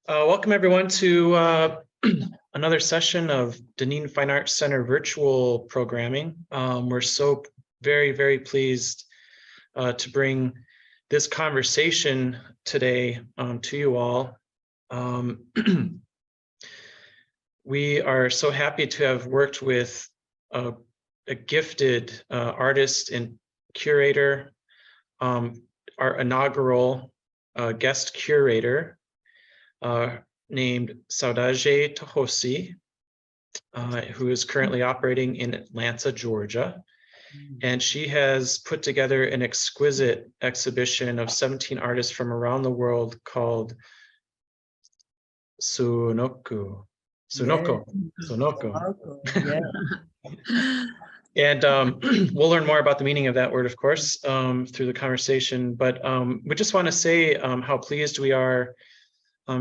Welcome everyone to another session of Dunedin Fine Arts Center virtual programming. We're so very pleased to bring this conversation today to you all. We are so happy to have worked with a gifted artist and curator, our inaugural guest curator, named Saudaje Toxosi, who is currently operating in Atlanta, Georgia. And she has put together an exquisite exhibition of 17 artists from around the world called SOONOQO. Yeah. And we'll learn more about the meaning of that word, of course, through the conversation. But we just want to say how pleased we are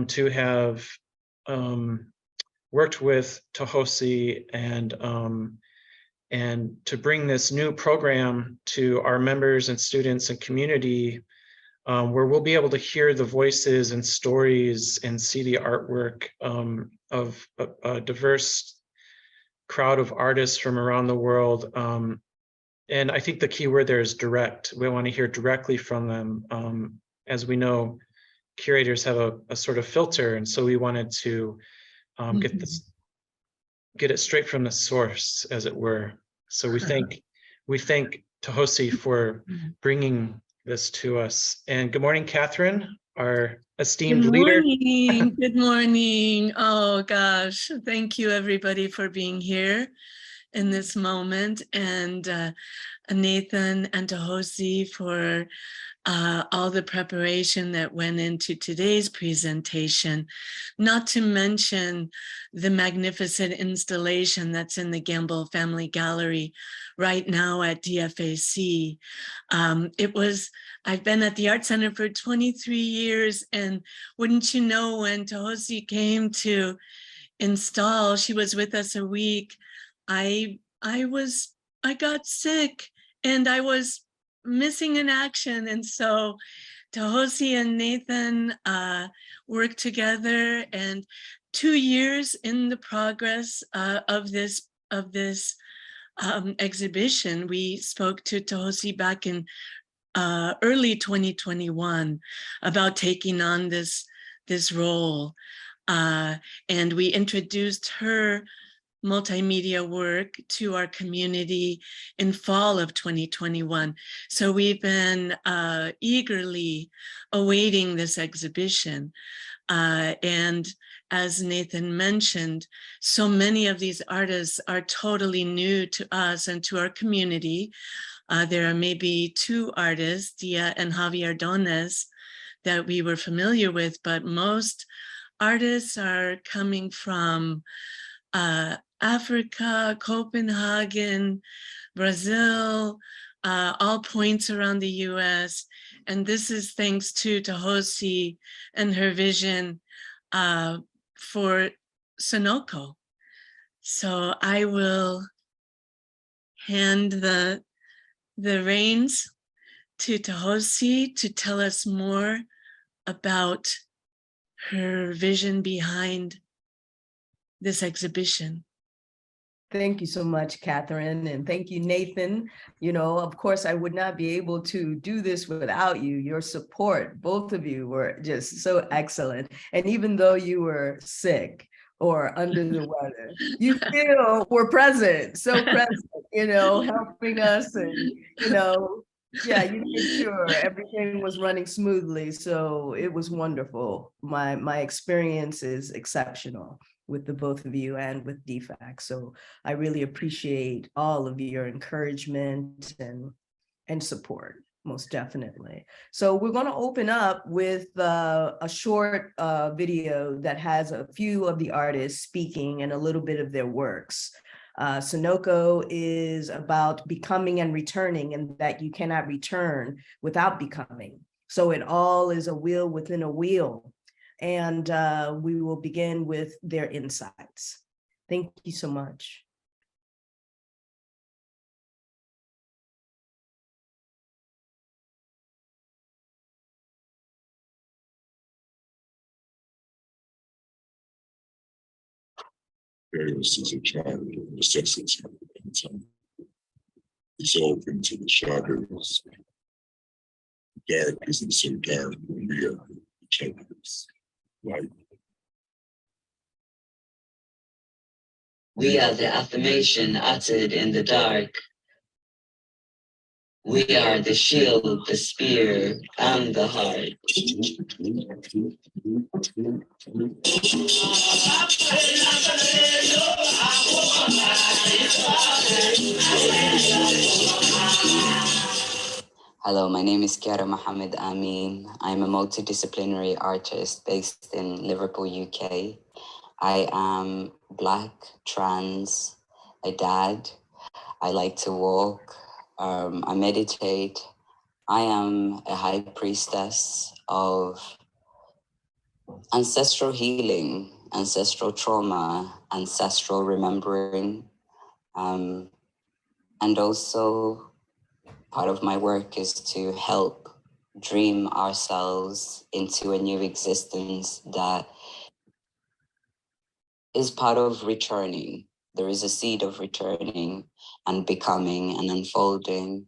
to have worked with Toxosi and to bring this new program to our members and students and community, where we'll be able to hear the voices and stories and see the artwork of a diverse crowd of artists from around the world. And I think the key word there is direct. We want to hear directly from them. As we know, curators have a sort of filter, and so we wanted to get it straight from the source, as it were. So we thank Toxosi for bringing this to us. And good morning, Catherine, our esteemed leader. Good morning. Oh gosh, thank you everybody for being here in this moment, and Nathan and Toxosi for all the preparation that went into today's presentation, not to mention the magnificent installation that's in the Gamble Family Gallery right now at DFAC. I've been at the Art Center for 23 years, and wouldn't you know, when Toxosi came to install, she was with us a week, I got sick and I was missing in action. And so Toxosi and Nathan worked together, and 2 years in the progress of this exhibition. We spoke to Toxosi back in early 2021 about taking on this role, and we introduced her multimedia work to our community in fall of 2021. So we've been eagerly awaiting this exhibition. And as Nathan mentioned, so many of these artists are totally new to us and to our community. There are maybe 2 artists, Dia and Javier Dones, that we were familiar with, but most artists are coming from Africa, Copenhagen, Brazil, all points around the US. And this is thanks to Toxosi and her vision for SOONOQO. So I will hand the reins to Toxosi to tell us more about her vision behind this exhibition. Thank you so much, Catherine, and thank you, Nathan. You know, of course, I would not be able to do this without you. Your support, both of you, were just so excellent. And even though you were sick or under the weather, you still were present, so present, you know, helping us, and, you know, yeah, you made sure everything was running smoothly. So it was wonderful. My experience is exceptional with the both of you and with DFAC. So I really appreciate all of your encouragement and support, most definitely. So we're going to open up with a short video that has a few of the artists speaking and a little bit of their works. SOONOQO is about becoming and returning, and that you cannot return without becoming. So it all is a wheel within a wheel. And we will begin with their insights. Thank you so much. Paris is a child of necessity and time. Dissolve into the shadows. Dark isn't so dark when we are each other's light. We are the affirmation uttered in the dark. We are the shield, the spear, and the heart. Hello, my name is Kiara Mohammed Amin. I'm a multidisciplinary artist based in Liverpool, UK. I am Black, trans, a dad. I like to walk. I meditate. I am a high priestess of ancestral healing, ancestral trauma, ancestral remembering. And also part of my work is to help dream ourselves into a new existence that is part of returning. There is a seed of returning and becoming and unfolding.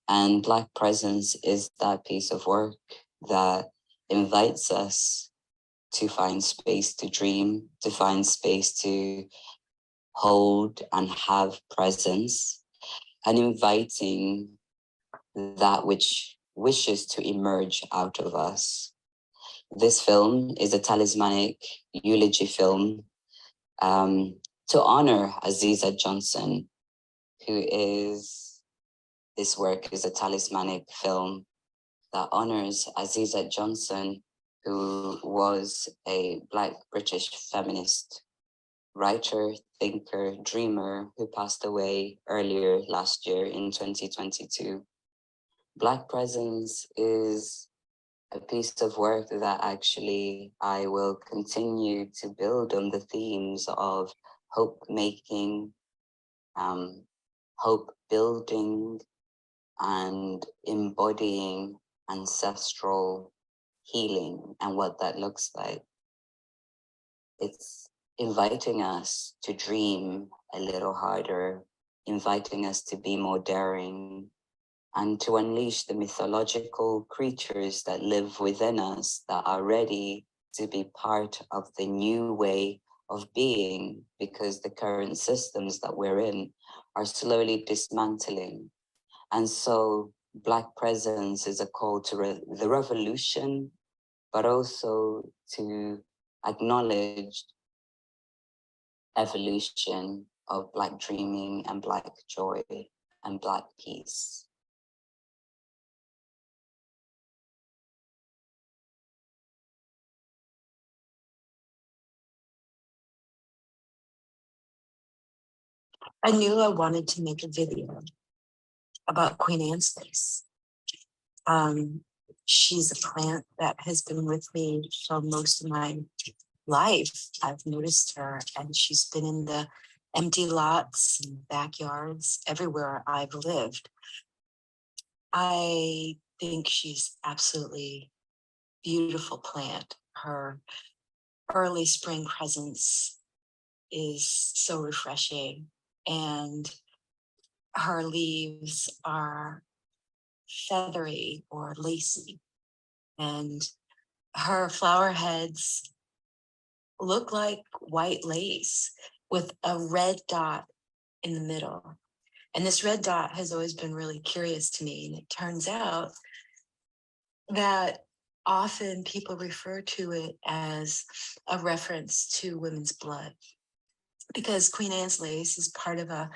And Black presence is that piece of work that invites us to find space to dream, to find space to hold and have presence, and inviting that which wishes to emerge out of us. This film is a talismanic eulogy film to honor Aziza Johnson, this work is a talismanic film that honors Aziza Johnson, who was a Black British feminist writer, thinker, dreamer, who passed away earlier last year in 2022. Black presence is a piece of work that actually I will continue to build on the themes of hope making, hope building, and embodying ancestral healing and what that looks like. It's inviting us to dream a little harder, inviting us to be more daring, and to unleash the mythological creatures that live within us that are ready to be part of the new way of being, because the current systems that we're in are slowly dismantling. And so Black presence is a call to the revolution, but also to acknowledge evolution of Black dreaming and Black joy and Black peace. I knew I wanted to make a video about Queen Anne's lace. She's a plant that has been with me for most of my life. I've noticed her, and she's been in the empty lots and backyards everywhere I've lived. I think she's absolutely beautiful plant. Her early spring presence is so refreshing, and her leaves are feathery or lacy, and her flower heads look like white lace with a red dot in the middle. And this red dot has always been really curious to me. And it turns out that often people refer to it as a reference to women's blood, because Queen Anne's lace is part of a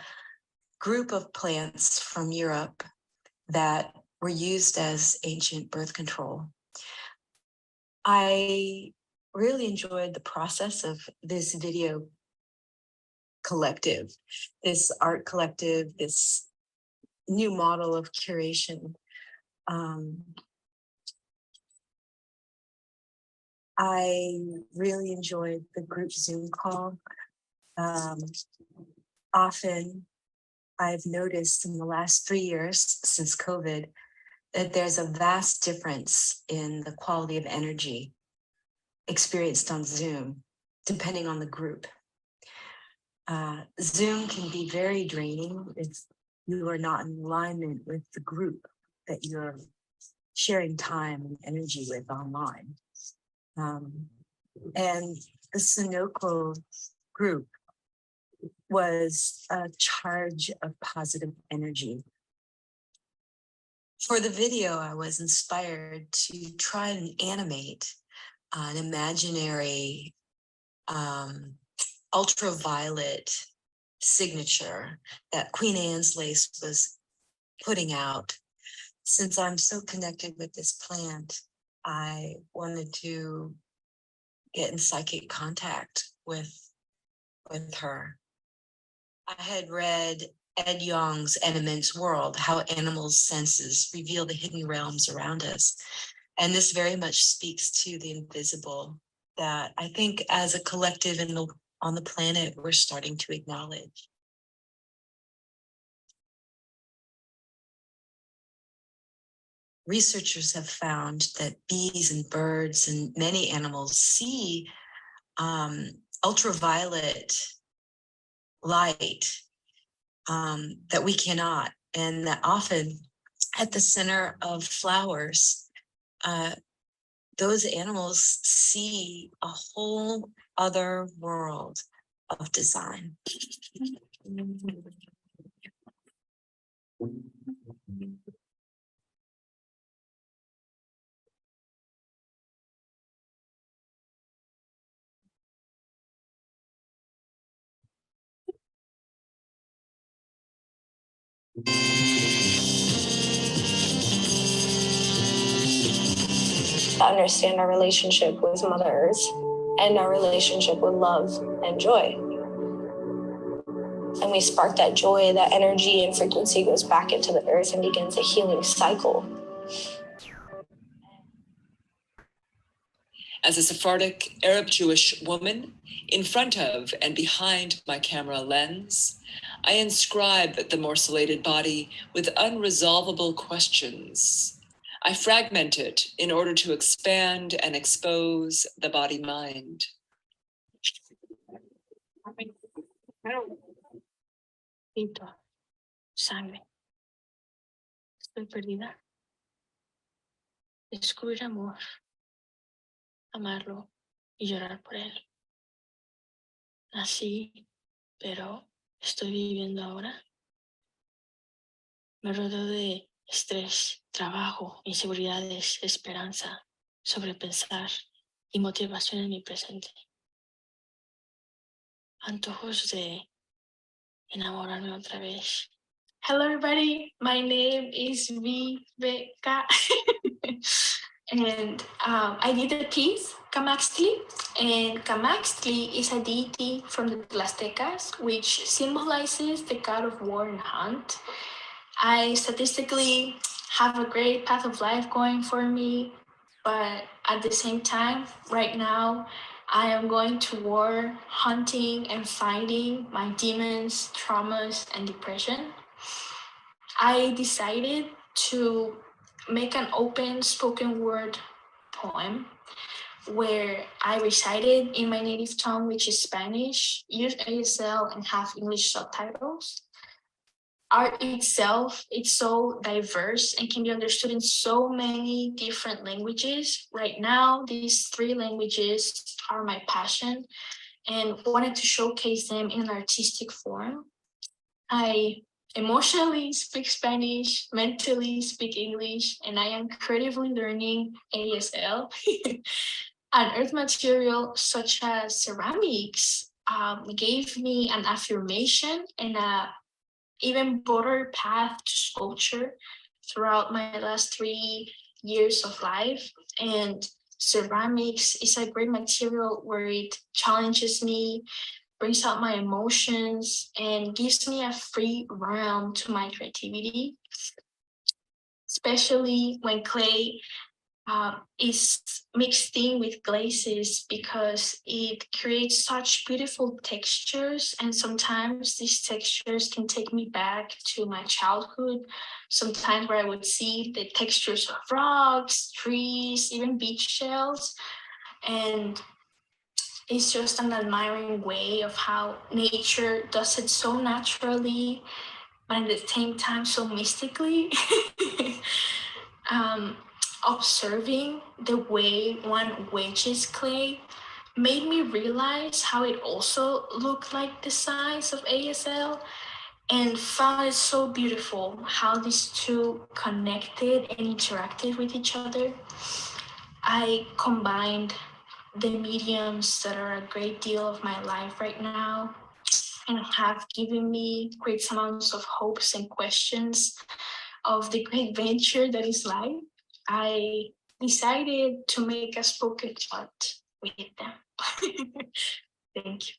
group of plants from Europe that were used as ancient birth control. I really enjoyed the process of this video collective, this art collective, this new model of curation. I really enjoyed the group Zoom call. Often I've noticed in the last 3 years since COVID that there's a vast difference in the quality of energy experienced on Zoom, depending on the group. Zoom can be very draining if you are not in alignment with the group that you're sharing time and energy with online. And the SOONOQO group was a charge of positive energy. For the video, I was inspired to try and animate an imaginary ultraviolet signature that Queen Anne's lace was putting out. Since I'm so connected with this plant, I wanted to get in psychic contact with her. I had read Ed Yong's Animals World, How Animals' Senses Reveal the Hidden Realms Around Us. And this very much speaks to the invisible that I think as a collective on the planet, we're starting to acknowledge. Researchers have found that bees and birds and many animals see ultraviolet light that we cannot, and that often at the center of flowers, those animals see a whole other world of design. Understand our relationship with Mother Earth and our relationship with love and joy. And we spark that joy, that energy and frequency goes back into the earth and begins a healing cycle. As a Sephardic Arab Jewish woman, in front of and behind my camera lens, I inscribe the morcellated body with unresolvable questions. I fragment it in order to expand and expose the body-mind. Sangre. Estoy perdida. Descubrir amor, amarlo y llorar por él. Nací, pero estoy viviendo ahora. Me rodeo de estrés, trabajo, inseguridades, esperanza, sobrepensar y motivación en mi presente. Antojos de enamorarme otra vez. Hello everybody, my name is Viveka and I did a piece, Camaxtli, and Camaxtli is a deity from the Tlaxtecas which symbolizes the god of war and hunt. I statistically have a great path of life going for me, but at the same time, right now, I am going to war, hunting and fighting my demons, traumas, and depression. I decided to make an open spoken word poem where I recited in my native tongue, which is Spanish, use ASL and have English subtitles. Art itself, it's so diverse and can be understood in so many different languages. Right now, these 3 languages are my passion and wanted to showcase them in an artistic form. I emotionally speak Spanish, mentally speak English, and I am creatively learning ASL. An earth material such as ceramics gave me an affirmation and a even broader path to sculpture throughout my last 3 years of life. And ceramics is a great material where it challenges me, brings out my emotions, and gives me a free realm to my creativity, especially when clay is mixed in with glazes, because it creates such beautiful textures, and sometimes these textures can take me back to my childhood, sometimes where I would see the textures of rocks, trees, even beach shells. And is just an admiring way of how nature does it so naturally, but at the same time so mystically. Observing the way one wedges clay made me realize how it also looked like the size of ASL, and found it so beautiful how these two connected and interacted with each other. I combined the mediums that are a great deal of my life right now and have given me great amounts of hopes and questions of the great venture that is life. I decided to make a spoken art with them. Thank you.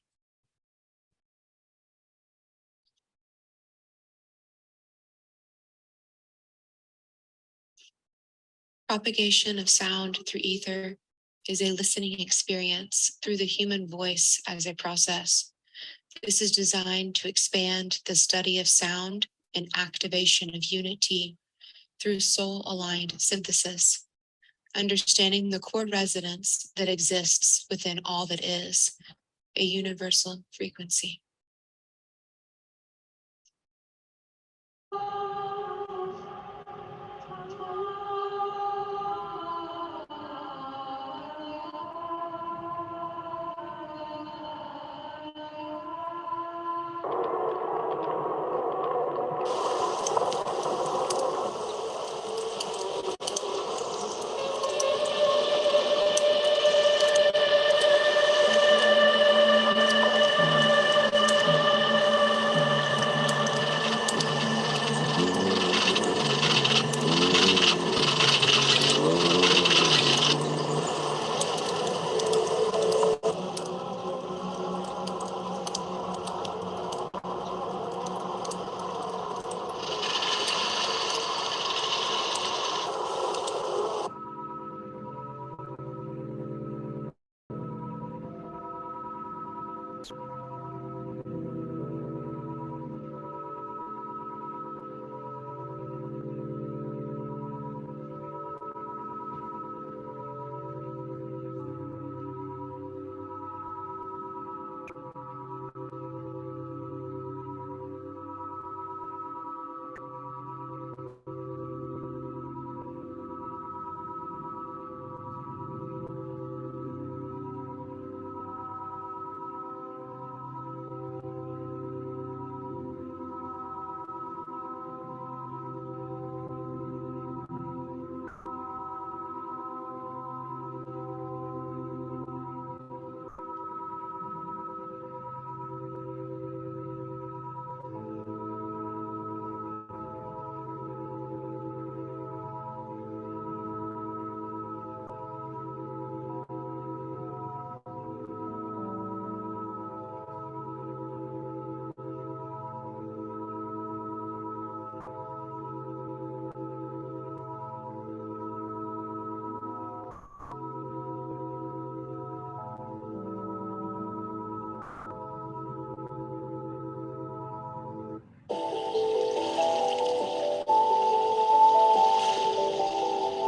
Propagation of sound through ether is a listening experience through the human voice as a process. This is designed to expand the study of sound and activation of unity through soul-aligned synthesis, understanding the core resonance that exists within all that is, a universal frequency.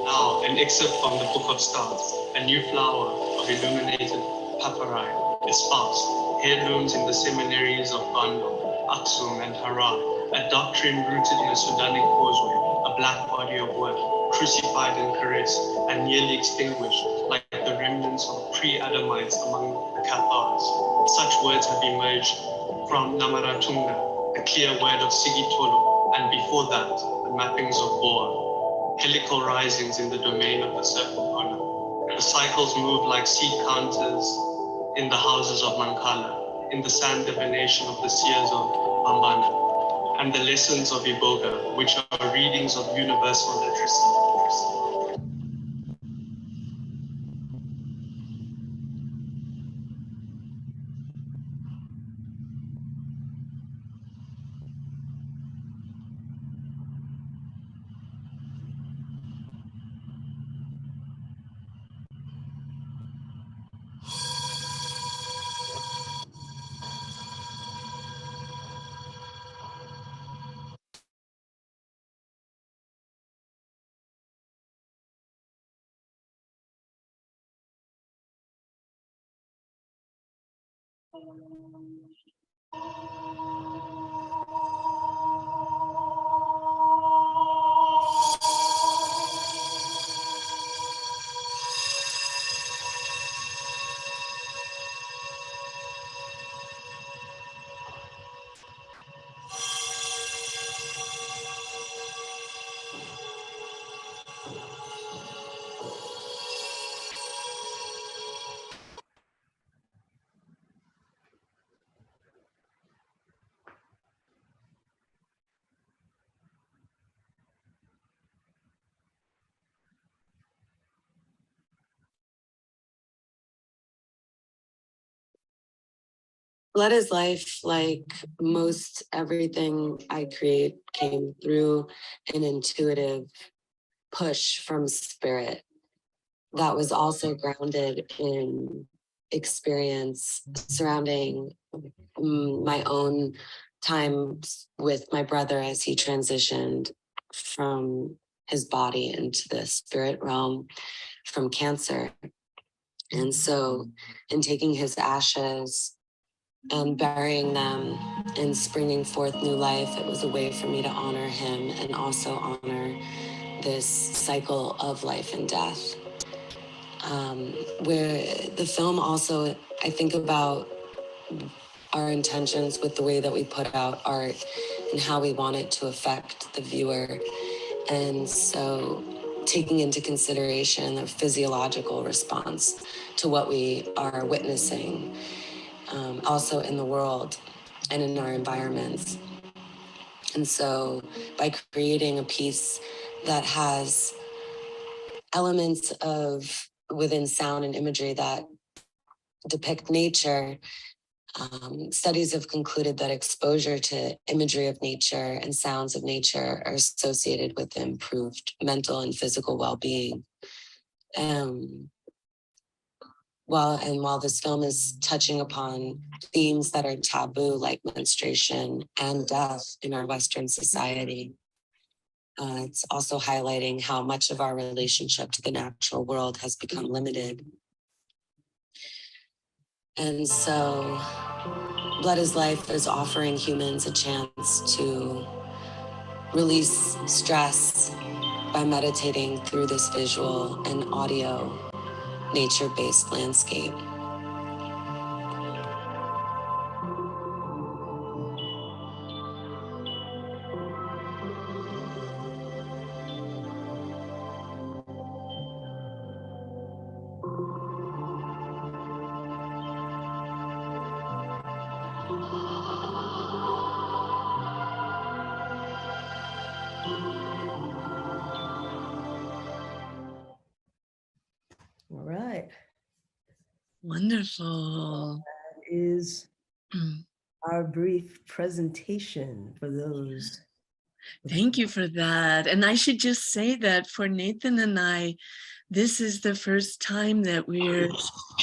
Now, an excerpt from the Book of Stars, a new flower of illuminated papyri espoused, heirlooms in the seminaries of Bandung, Aksum, and Harar, a doctrine rooted in a Sudanic causeway, a black body of work, crucified and caressed, and nearly extinguished, like the remnants of pre-Adamites among the Cathars. Such words have emerged from Namaratunga, the clear word of Sigitolo, and before that, the mappings of Boa. Helical risings in the domain of the serpent owner. The cycles move like seed counters in the houses of Mankala, in the sand divination of the seers of Bambana, and the lessons of Iboga, which are readings of universal literacy. Blood is life, like most everything I create came through an intuitive push from spirit that was also grounded in experience surrounding my own time with my brother as he transitioned from his body into the spirit realm from cancer. And so in taking his ashes and burying them and springing forth new life, it was a way for me to honor him and also honor this cycle of life and death. Where the film also, I think about our intentions with the way that we put out art and how we want it to affect the viewer. And so taking into consideration the physiological response to what we are witnessing, also in the world and in our environments. And so by creating a piece that has elements of within sound and imagery that depict nature, studies have concluded that exposure to imagery of nature and sounds of nature are associated with improved mental and physical well-being. While this film is touching upon themes that are taboo, like menstruation and death in our Western society, it's also highlighting how much of our relationship to the natural world has become limited. And so Blood is Life is offering humans a chance to release stress by meditating through this visual and audio nature-based landscape. All right. Wonderful. That is our brief presentation for those. Thank you for that. And I should just say that for Nathan and I, this is the first time that we're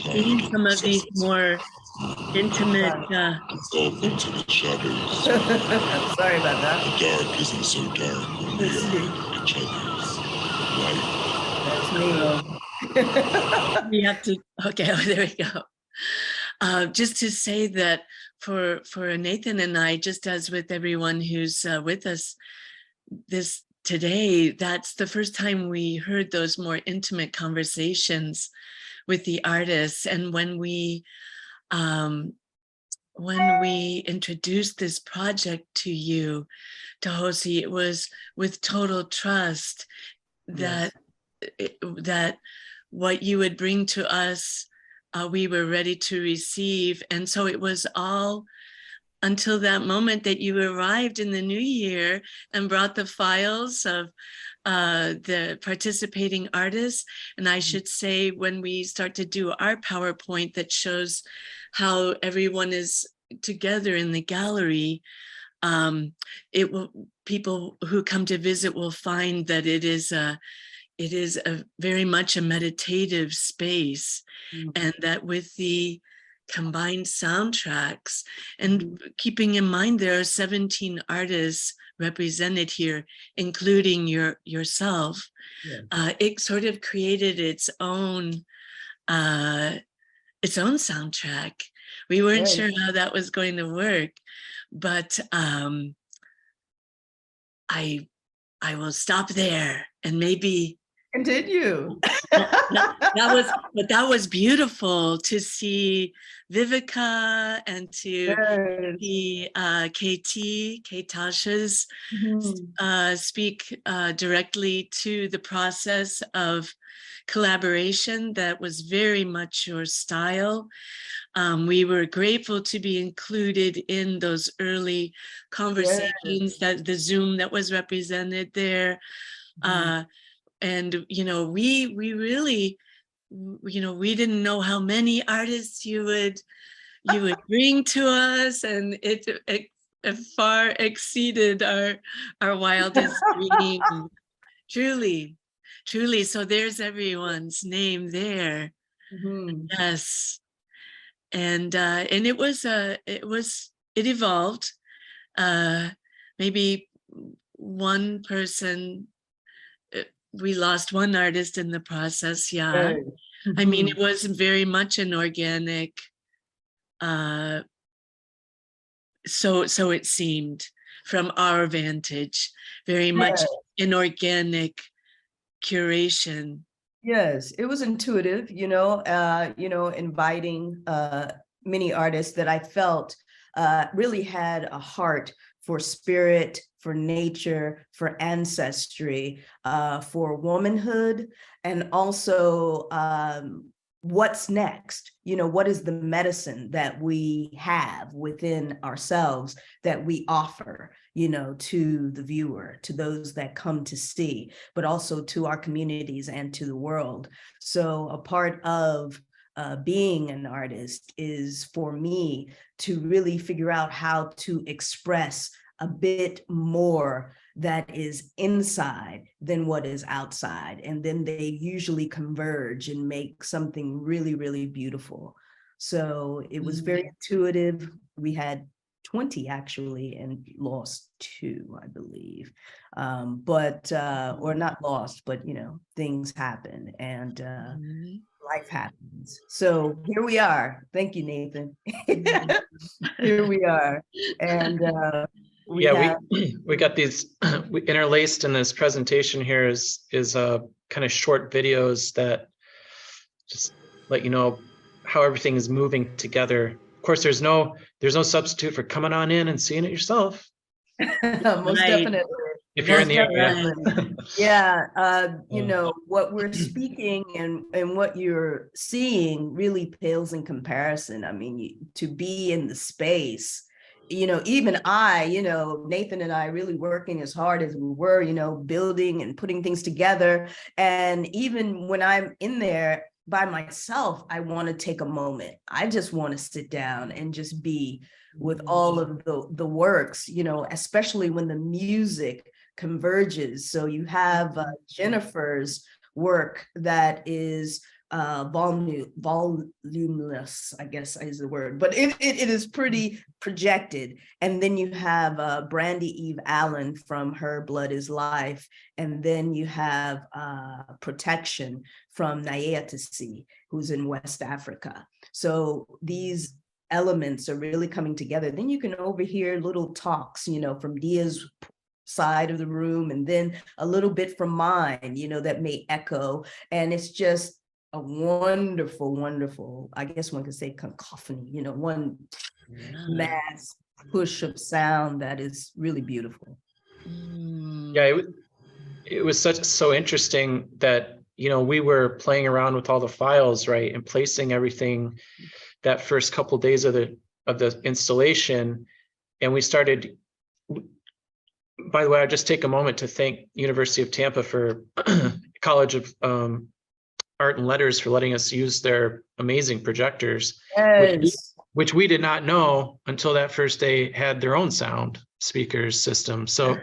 doing some of these more intimate. Dissolve into the shadows. Sorry about that. The dark isn't so dark when we are each other's light. That's me. We have to, okay, there we go. Just to say that for Nathan and I, just as with everyone who's with us this today, that's the first time we heard those more intimate conversations with the artists. And when we introduced this project to you, Toxosi, it was with total trust that that what you would bring to us, we were ready to receive. And so it was all until that moment that you arrived in the new year and brought the files of the participating artists. And I should say, when we start to do our PowerPoint that shows how everyone is together in the gallery, people who come to visit will find that it is a very much a meditative space, and that with the combined soundtracks, and keeping in mind there are 17 artists represented here, including yourself, it sort of created its own soundtrack. We weren't Right. sure how that was going to work, but I will stop there and maybe Continue. that was beautiful to see Vivica and to Yes. see Kate Tasha's Mhm. speak directly to the process of collaboration that was very much your style. We were grateful to be included in those early conversations, that the Zoom that was represented there. And, you know, we really, you know, we didn't know how many artists you would bring to us, and it far exceeded our wildest dreams. Truly, truly. So there's everyone's name there. Mhm. Yes. And it evolved. Maybe one person, we lost one artist in the process. Yeah. Right. I mean, Mhm. it was very much an organic, so it seemed from our vantage, very much an organic curation. Yes, it was intuitive, inviting many artists that I felt really had a heart for spirit, for nature, for ancestry, for womanhood, and also what's next. What is the medicine that we have within ourselves that we offer, to the viewer, to those that come to see, but also to our communities and to the world. So a part of being an artist is for me to really figure out how to express a bit more that is inside than what is outside. And then they usually converge and make something really, really beautiful. So it was very intuitive. We had 20 actually, and lost 2, I believe. Or not lost, but things happen, and life happens. So here we are. Thank you, Nathan. Here we are. And we have we got these we interlaced in this presentation here is kind of short videos that just let you know how everything is moving together. Of course, there's no substitute for coming on in and seeing it yourself. most Right. definitely. If you're in the Most area. definitely. Yeah, what we're speaking and what you're seeing really pales in comparison. I mean, to be in the space, even Nathan and I really working as hard as we were, building and putting things together. And even when I'm in there by myself, I want to take a moment. I just want to sit down and just be with all of the works, especially when the music converges. So you have Jennifer's work that is voluminous, I guess is the word, but it is pretty projected. And then you have Brandy Eve Allen from Her Blood is Life. And then you have Protection from Nayetisi, who's in West Africa. So these elements are really coming together. Then you can overhear little talks, from Dia's side of the room, and then a little bit from mine, that may echo. And it's just a wonderful, wonderful, I guess one could say cacophony, one mass push of sound that is really beautiful. Yeah, it was so interesting that, we were playing around with all the files, right, and placing everything that first couple of days of the installation. And we started, by the way, I'll just take a moment to thank University of Tampa for College of Art and Letters for letting us use their amazing projectors, Yes. which we did not know until that first day had their own sound speakers system. So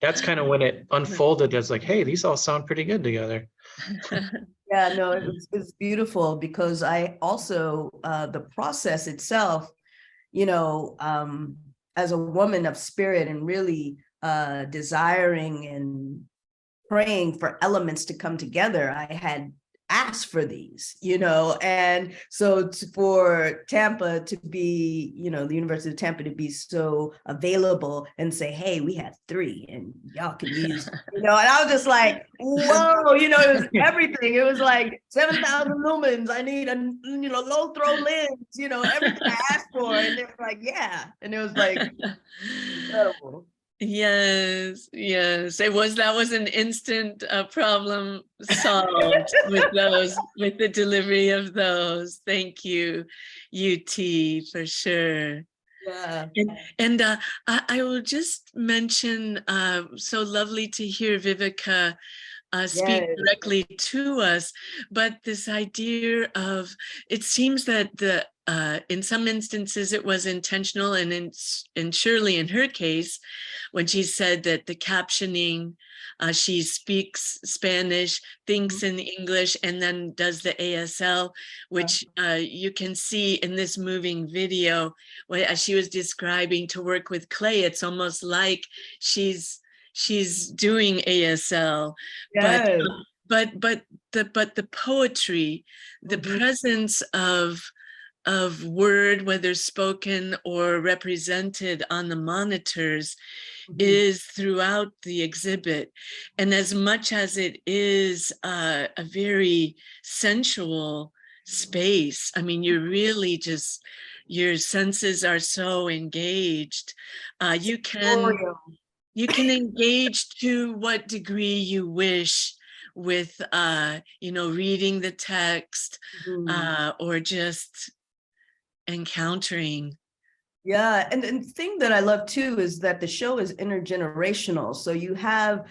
that's kind of when it unfolded as like, hey, these all sound pretty good together. Yeah, no, it's beautiful, because I also, the process itself, as a woman of spirit and really desiring and praying for elements to come together, I had ask for these, and so for Tampa to be, the University of Tampa to be so available and say, hey, we have 3 and y'all can use, and I was just like, whoa, it was everything. It was like 7,000 lumens. I need a, low throw lens, everything I asked for. And they were like, yeah. And it was like, incredible. Yes, yes. That was an instant problem solved with the delivery of those. Thank you, UT, for sure. Yeah. And I will just mention, so lovely to hear Vivica speak directly to us, but this idea of, it seems that in some instances it was intentional, and surely in her case, when she said that the captioning, she speaks Spanish, thinks in English, and then does the ASL, which you can see in this moving video, as she was describing to work with clay, it's almost like she's doing ASL, Yes. but the poetry, the presence of word, whether spoken or represented on the monitors, is throughout the exhibit. And as much as it is a very sensual space, I mean, you're really just, your senses are so engaged. You can engage to what degree you wish with, reading the text, or just encountering. Yeah, and the thing that I love too is that the show is intergenerational. So you have,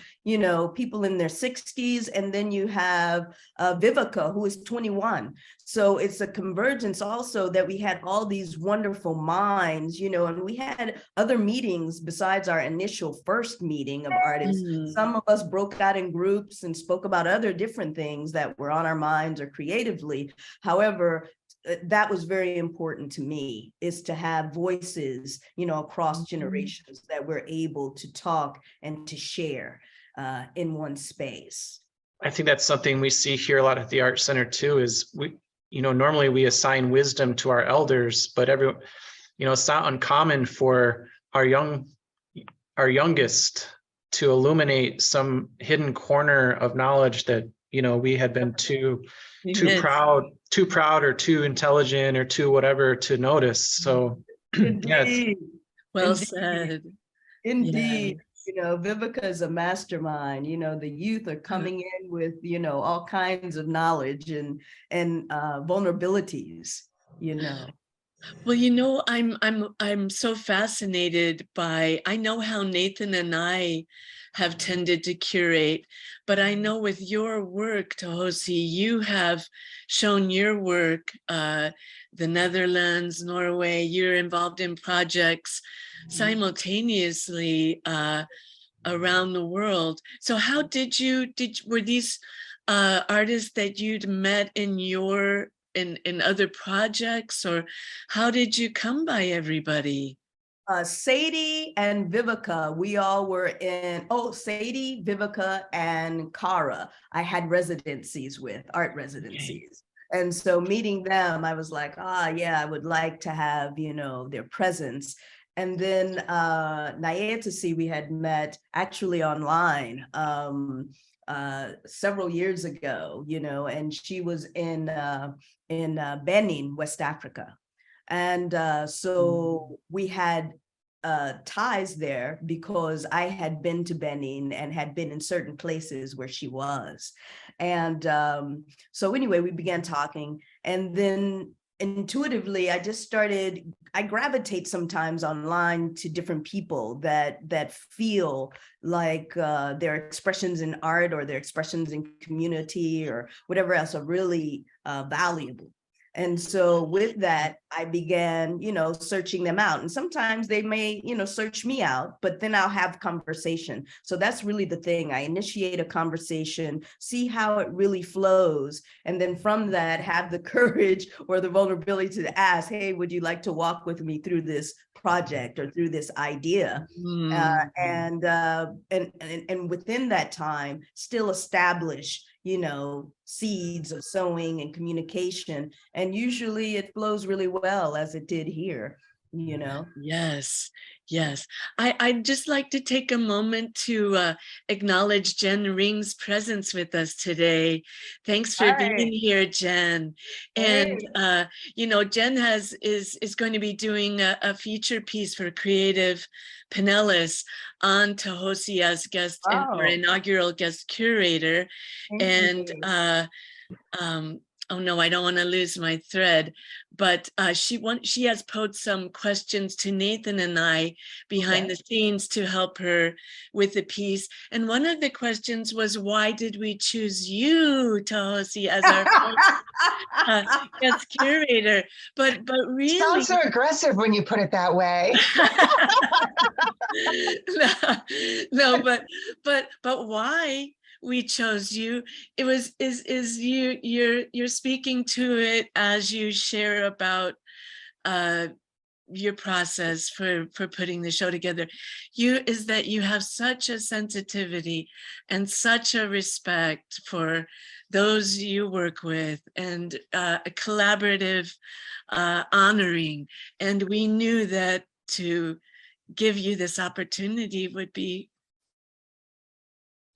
people in their 60s, and then you have Vivica, who is 21. So it's a convergence also that we had all these wonderful minds, and we had other meetings besides our initial first meeting of artists. Some of us broke out in groups and spoke about other different things that were on our minds or creatively. However, that was very important to me, is to have voices, across generations that we're able to talk and to share in one space. I think that's something we see here a lot at the Art Center too, is normally we assign wisdom to our elders, but it's not uncommon for our youngest to illuminate some hidden corner of knowledge that, we had been too proud or too intelligent or too whatever to notice. So Well said. Indeed. Vivica is a mastermind. The youth are coming in with, all kinds of knowledge and vulnerabilities, Well, I'm so fascinated by, I know how Nathan and I have tended to curate, but I know with your work, Toxosi, you have shown your work, the Netherlands, Norway, you're involved in projects simultaneously around the world. So how were these artists that you'd met in other projects, or how did you come by everybody? Sadie and Vivica, we all were in, Sadie, Vivica, and Kara, I had residencies with, art residencies. Okay. And so meeting them, I was like, yeah, I would like to have, their presence. And then Nayetasi, we had met actually online several years ago, and she was in Benin, West Africa. And so we had ties there because I had been to Benin and had been in certain places where she was. And so anyway, we began talking, and then intuitively, I gravitate sometimes online to different people that feel like their expressions in art or their expressions in community or whatever else are really valuable. And so with that, I began, searching them out. And sometimes they may, search me out, but then I'll have conversation. So that's really the thing. I initiate a conversation, see how it really flows. And then from that, have the courage or the vulnerability to ask, hey, would you like to walk with me through this project or through this idea? And within that time, still establish, seeds of sewing and communication. And usually it flows really well, as it did here, Yes, yes. I'd just like to take a moment to acknowledge Jen Ring's presence with us today. Thanks for being here, Jen. And Jen is going to be doing a feature piece for Creative Pinellas on Toxosi as guest and our inaugural guest curator. Oh no, I don't want to lose my thread, but she has posed some questions to Nathan and I behind the scenes to help her with the piece. And one of the questions was, why did we choose you, Toxosi, as our guest curator? But really, sounds so aggressive when you put it that way. no, but why we chose you? It was you're speaking to it as you share about your process for putting the show together. You have such a sensitivity and such a respect for those you work with, and a collaborative honoring. And we knew that to give you this opportunity would be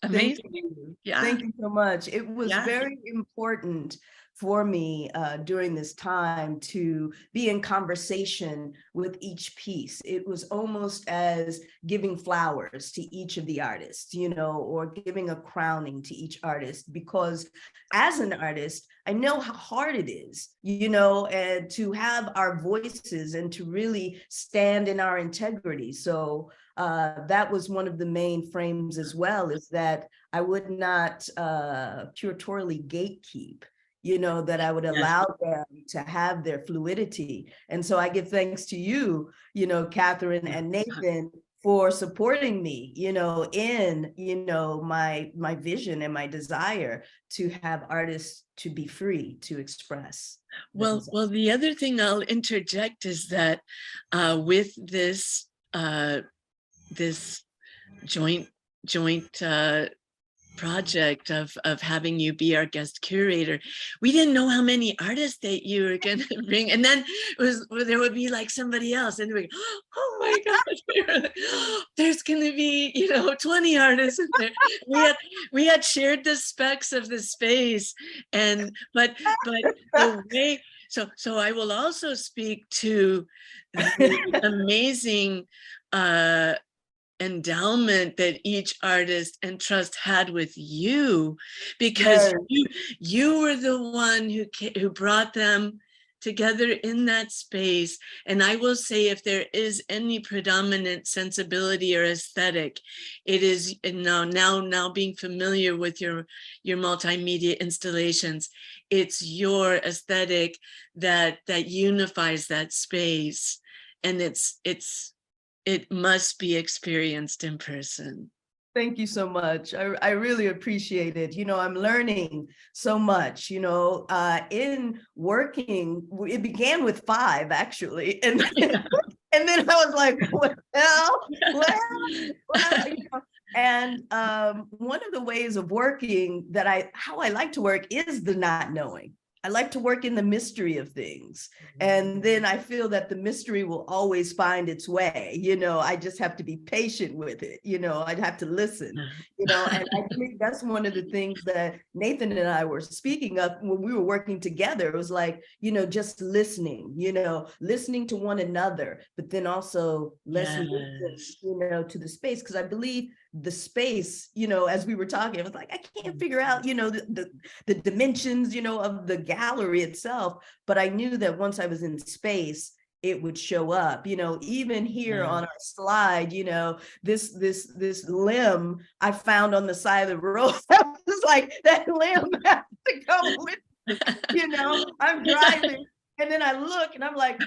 amazing. Thank you. Yeah. Thank you so much. It was very important for me during this time to be in conversation with each piece. It was almost as giving flowers to each of the artists, or giving a crowning to each artist, because as an artist, I know how hard it is, and to have our voices and to really stand in our integrity. So that was one of the main frames as well, is that I would not curatorially gatekeep, that I would allow them to have their fluidity. And so I give thanks to you, Catherine and Nathan, for supporting me, in, my vision and my desire to have artists to be free to express. Well, the other thing I'll interject is that with this this joint project of having you be our guest curator, we didn't know how many artists that you were going to bring, and then there would be like somebody else, and we go, oh my gosh, there's going to be 20 artists in there. We had shared the specs of the space, and but the way. So I will also speak to the amazing endowment that each artist and trust had with you, because you were the one who brought them together in that space. And I will say, if there is any predominant sensibility or aesthetic, it is now being familiar with your multimedia installations, it's your aesthetic that unifies that space, and it must be experienced in person. Thank you so much. I really appreciate it. I'm learning so much, in working. It began with 5, actually. And and then I was like, well. And one of the ways of working how I like to work is the not knowing. I like to work in the mystery of things. And then I feel that the mystery will always find its way. I just have to be patient with it. I'd have to listen, and I think that's one of the things that Nathan and I were speaking of when we were working together. It was like, just listening, listening to one another, but then also let's listen, to the space. Because I believe the space, as we were talking, I was like, I can't figure out, the dimensions, of the gallery itself. But I knew that once I was in space, it would show up, even here on our slide, this limb I found on the side of the road. I was like, that limb has to come with, I'm driving. And then I look and I'm like,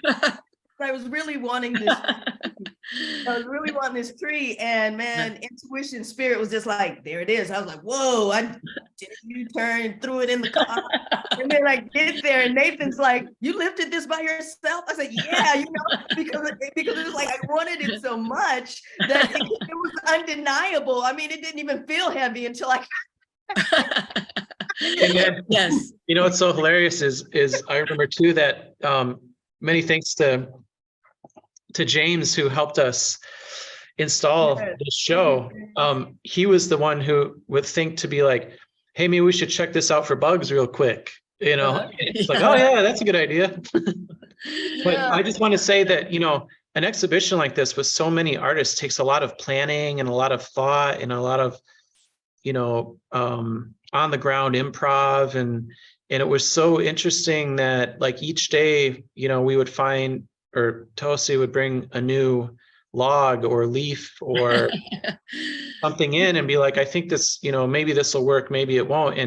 I was really wanting this. I was really wanting this tree, and man, intuition, spirit was just like, there it is. I was like, whoa, I did a U-turn, threw it in the car. And then I get there, and Nathan's like, you lifted this by yourself? I said, yeah, because it was like, I wanted it so much that it was undeniable. I mean, it didn't even feel heavy until I And then, Yes. you know, what's so hilarious is I remember too that many thanks to James, who helped us install this show. He was the one who would think to be like, hey, maybe we should check this out for bugs real quick. You know, it's like, oh yeah, that's a good idea. But I just want to say that, you know, an exhibition like this with so many artists takes a lot of planning and a lot of thought and a lot of, you know, on the ground improv. And it was so interesting that like each day, you know, we would find, or Toxosi would bring a new log or leaf or something in and be like, I think this, you know, maybe this will work, maybe it won't.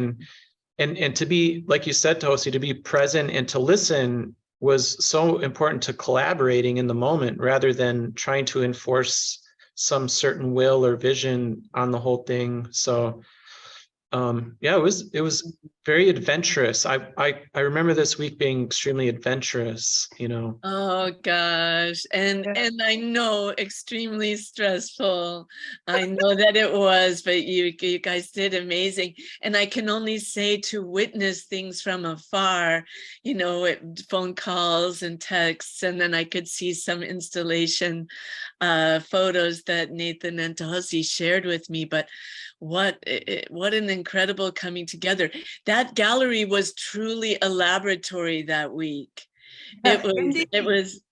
And to be, like you said, Toxosi, to be present and to listen was so important to collaborating in the moment rather than trying to enforce some certain will or vision on the whole thing. So yeah, it was very adventurous. I remember this week being extremely adventurous, you know. Oh gosh, and I know extremely stressful. I know that it was, but you guys did amazing. And I can only say to witness things from afar, you know, phone calls and texts, and then I could see some installation photos that Nathan and Toxosi shared with me. But what an incredible coming together. That gallery was truly a laboratory that week. It was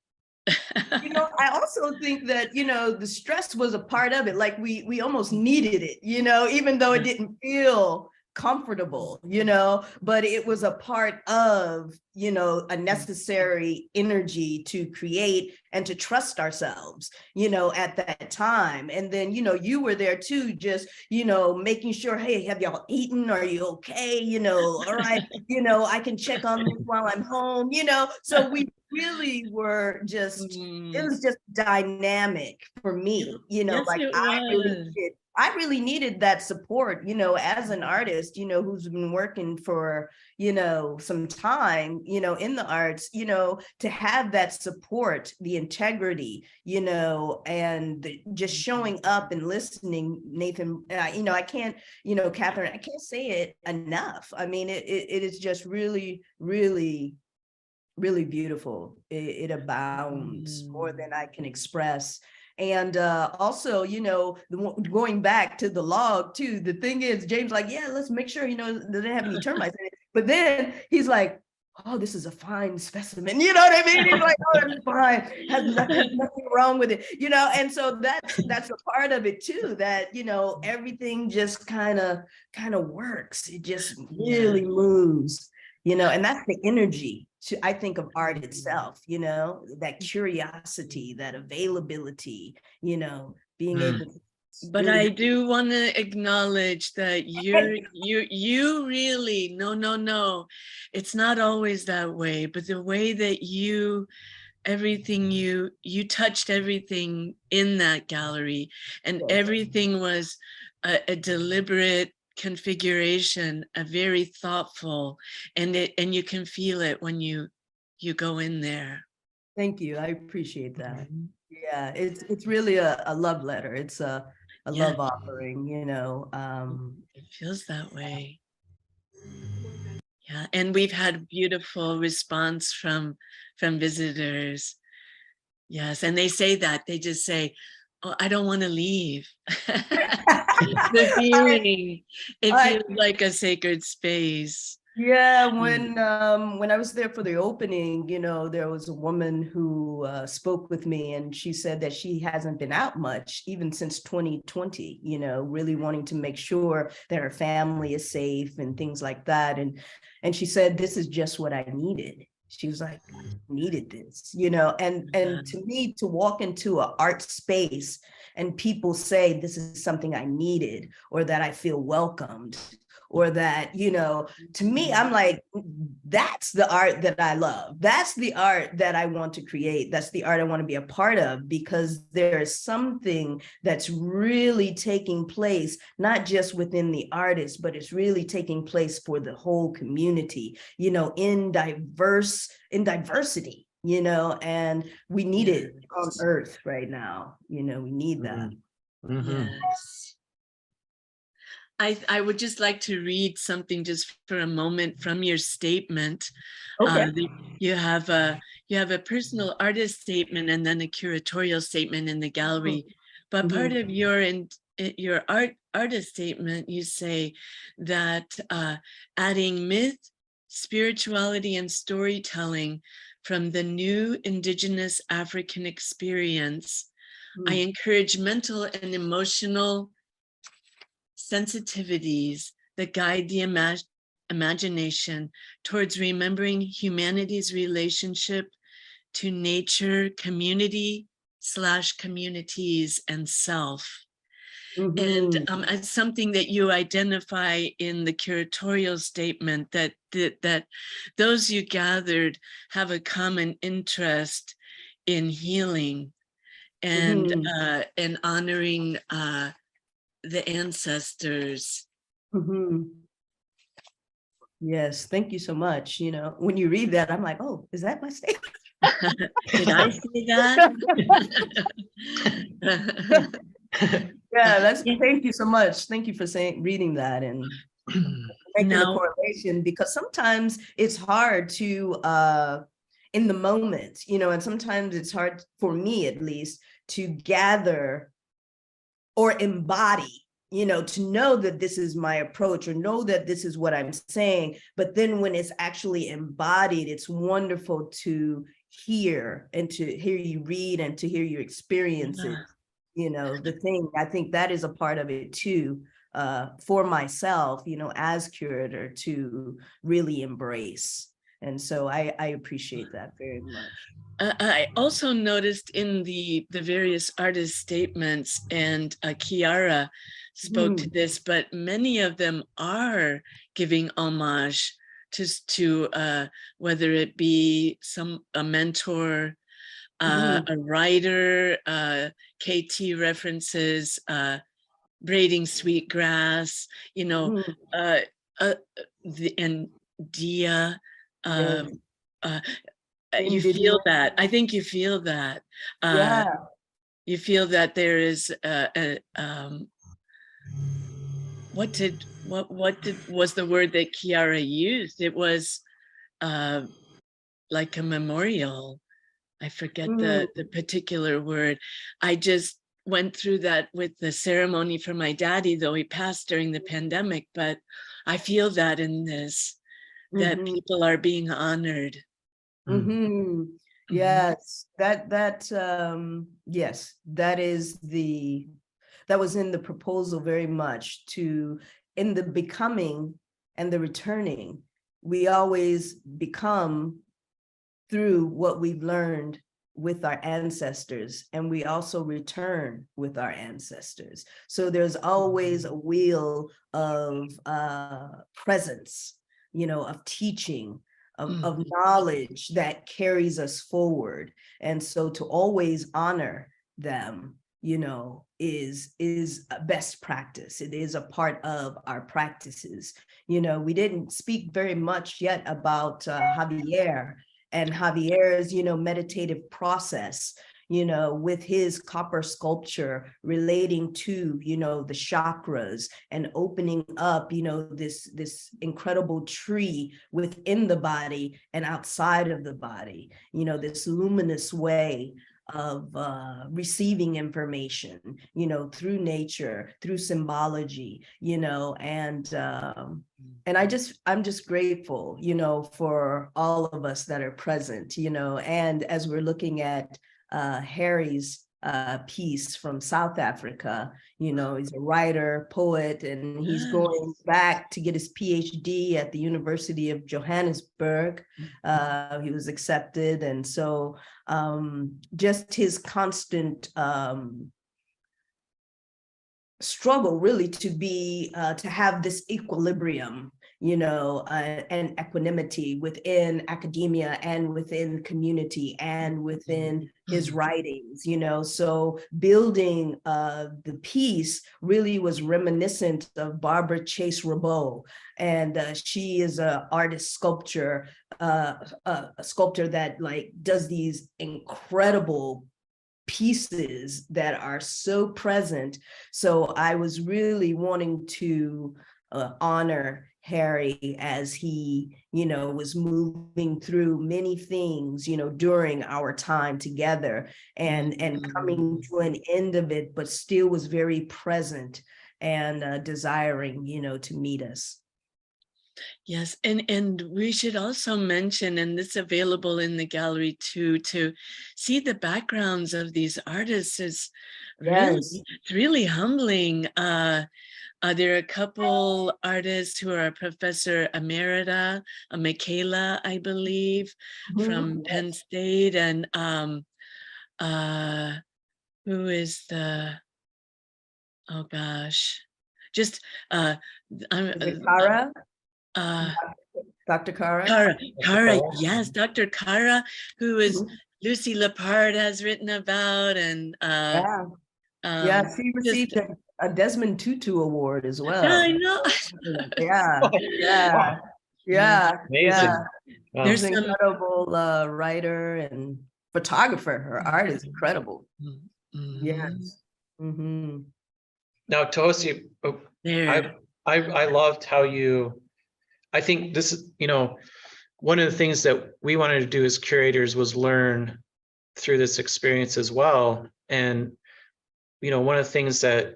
You know, I also think that, you know, the stress was a part of it. Like we almost needed it, you know, even though it didn't feel comfortable, you know, but it was a part of, you know, a necessary energy to create and to trust ourselves, you know, at that time. And then, you know, you were there too, just, you know, making sure, hey, have y'all eaten? Are you okay? You know, all right, you know, I can check on this while I'm home, you know, so we really were just, it was just dynamic for me, you know, Yes, like I really needed that support, you know, as an artist, you know, who's been working for, you know, some time, you know, in the arts, you know, to have that support, the integrity, you know, and just showing up and listening, Nathan, you know, I can't, you know, Catherine, I can't say it enough. I mean, it is just really, really, really beautiful. It abounds more than I can express. And also, you know, going back to the log too, the thing is, James like, yeah, let's make sure, you know, they didn't have any termites in it. But then he's like, oh, this is a fine specimen. You know what I mean? He's like, oh, it's fine. Has nothing wrong with it. You know, and so that's a part of it too, that, you know, everything just kind of works. It just really moves, you know, and that's the energy. I think of art itself, you know, that curiosity, that availability, you know, being able to. But I do want to acknowledge that you really, no, it's not always that way, but the way that you touched everything in that gallery, and everything was a deliberate configuration, a very thoughtful, and you can feel it when you go in there. Thank you. I appreciate that. Yeah, it's really a love letter. It's a love offering, you know. It feels that way. Yeah, and we've had beautiful response from visitors. Yes, and they say that, they just say, oh, I don't want to leave. The feeling, it feels like a sacred space. Yeah, when I was there for the opening, you know, there was a woman who spoke with me, and she said that she hasn't been out much even since 2020, you know, really wanting to make sure that her family is safe and things like that. And she said, this is just what I needed. She was like, I needed this, you know, and to me, to walk into an art space and people say, this is something I needed, or that I feel welcomed, or that, you know, to me, I'm like, that's the art that I love. That's the art that I want to create. That's the art I want to be a part of, because there is something that's really taking place, not just within the artist, but it's really taking place for the whole community, you know, in diversity, you know, and we need it on Earth right now. You know, we need that. Yes. I would just like to read something just for a moment from your statement. Okay. You have a personal artist statement and then a curatorial statement in the gallery. But part of your artist statement, you say that adding myth, spirituality, and storytelling from the new Indigenous African experience, I encourage mental and emotional sensitivities that guide the imagination towards remembering humanity's relationship to nature, community / communities, and self. And it's something that you identify in the curatorial statement that those you gathered have a common interest in healing and honoring the ancestors. Yes, thank you so much. You know, when you read that, I'm like, oh, is that my statement? Did I say that? Yeah, thank you so much. Thank you for reading that and making the correlation, because sometimes it's hard to in the moment, you know, and sometimes it's hard for me at least to gather or embody, you know, to know that this is my approach or know that this is what I'm saying. But then when it's actually embodied, it's wonderful to hear and to hear you read and to hear you experience it. You know, the thing, I think that is a part of it too, for myself, you know, as curator, to really embrace. And so I appreciate that very much. I also noticed in the various artist statements, and Kiara spoke to this, but many of them are giving homage to whether it be a mentor, a writer, KT references, braiding sweetgrass, you know, and Dia. You feel that. I think you feel that. You feel that there is what was the word that Kiara used? It was like a memorial. I forget the particular word. I just went through that with the ceremony for my daddy, though he passed during the pandemic, but I feel that in this, that people are being honored. Yes, yes, that was in the proposal very much, to in the becoming and the returning. We always become through what we've learned with our ancestors, and we also return with our ancestors. So there's always a wheel of presence, you know, of teaching, of knowledge that carries us forward. And so to always honor them, you know, is a best practice. It is a part of our practices. You know, we didn't speak very much yet about Javier and Javier's, you know, meditative process, you know, with his copper sculpture relating to, you know, the chakras and opening up, you know, this incredible tree within the body and outside of the body, you know, this luminous way of receiving information, you know, through nature, through symbology, you know, and I'm just grateful, you know, for all of us that are present, you know, and as we're looking at Harry's piece from South Africa, you know, he's a writer, poet, and he's going back to get his PhD at the University of Johannesburg. He was accepted. And so just his constant struggle really to have this equilibrium, you know, and equanimity within academia and within community and within his writings, you know. So building the piece really was reminiscent of Barbara Chase Rabeau. And she is an artist sculptor, a sculptor that like does these incredible pieces that are so present. So I was really wanting to honor Harry as he, was moving through many things, during our time together and coming to an end of it, but still was very present and desiring, to meet us. Yes, and we should also mention, and this is available in the gallery too, to see the backgrounds of these artists is really, it's really humbling. There are a couple artists who are Professor Emerita, Michaela, I believe, from Penn State, and who is the, oh gosh, just Kara? Dr. Kara? Kara, yes, Dr. Kara, who is Lucy Lepard has written about, and she received a Desmond Tutu award as well. I know. Amazing. Wow. There's an incredible writer and photographer. Her art is incredible. Yes. Now, Toxosi, I loved how I think this is, one of the things that we wanted to do as curators was learn through this experience as well. And, one of the things that,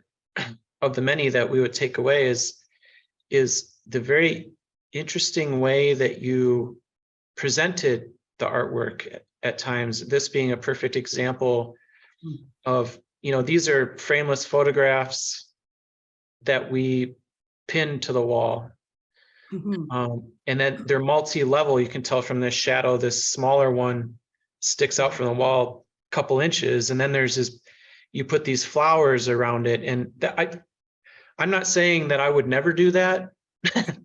of the many that we would take away is the very interesting way that you presented the artwork at times, this being a perfect example of, these are frameless photographs that we pinned to the wall. And then they're multi-level. You can tell from this shadow, this smaller one sticks out from the wall a couple inches, and then there's this, you put these flowers around it. And I'm not saying that I would never do that, but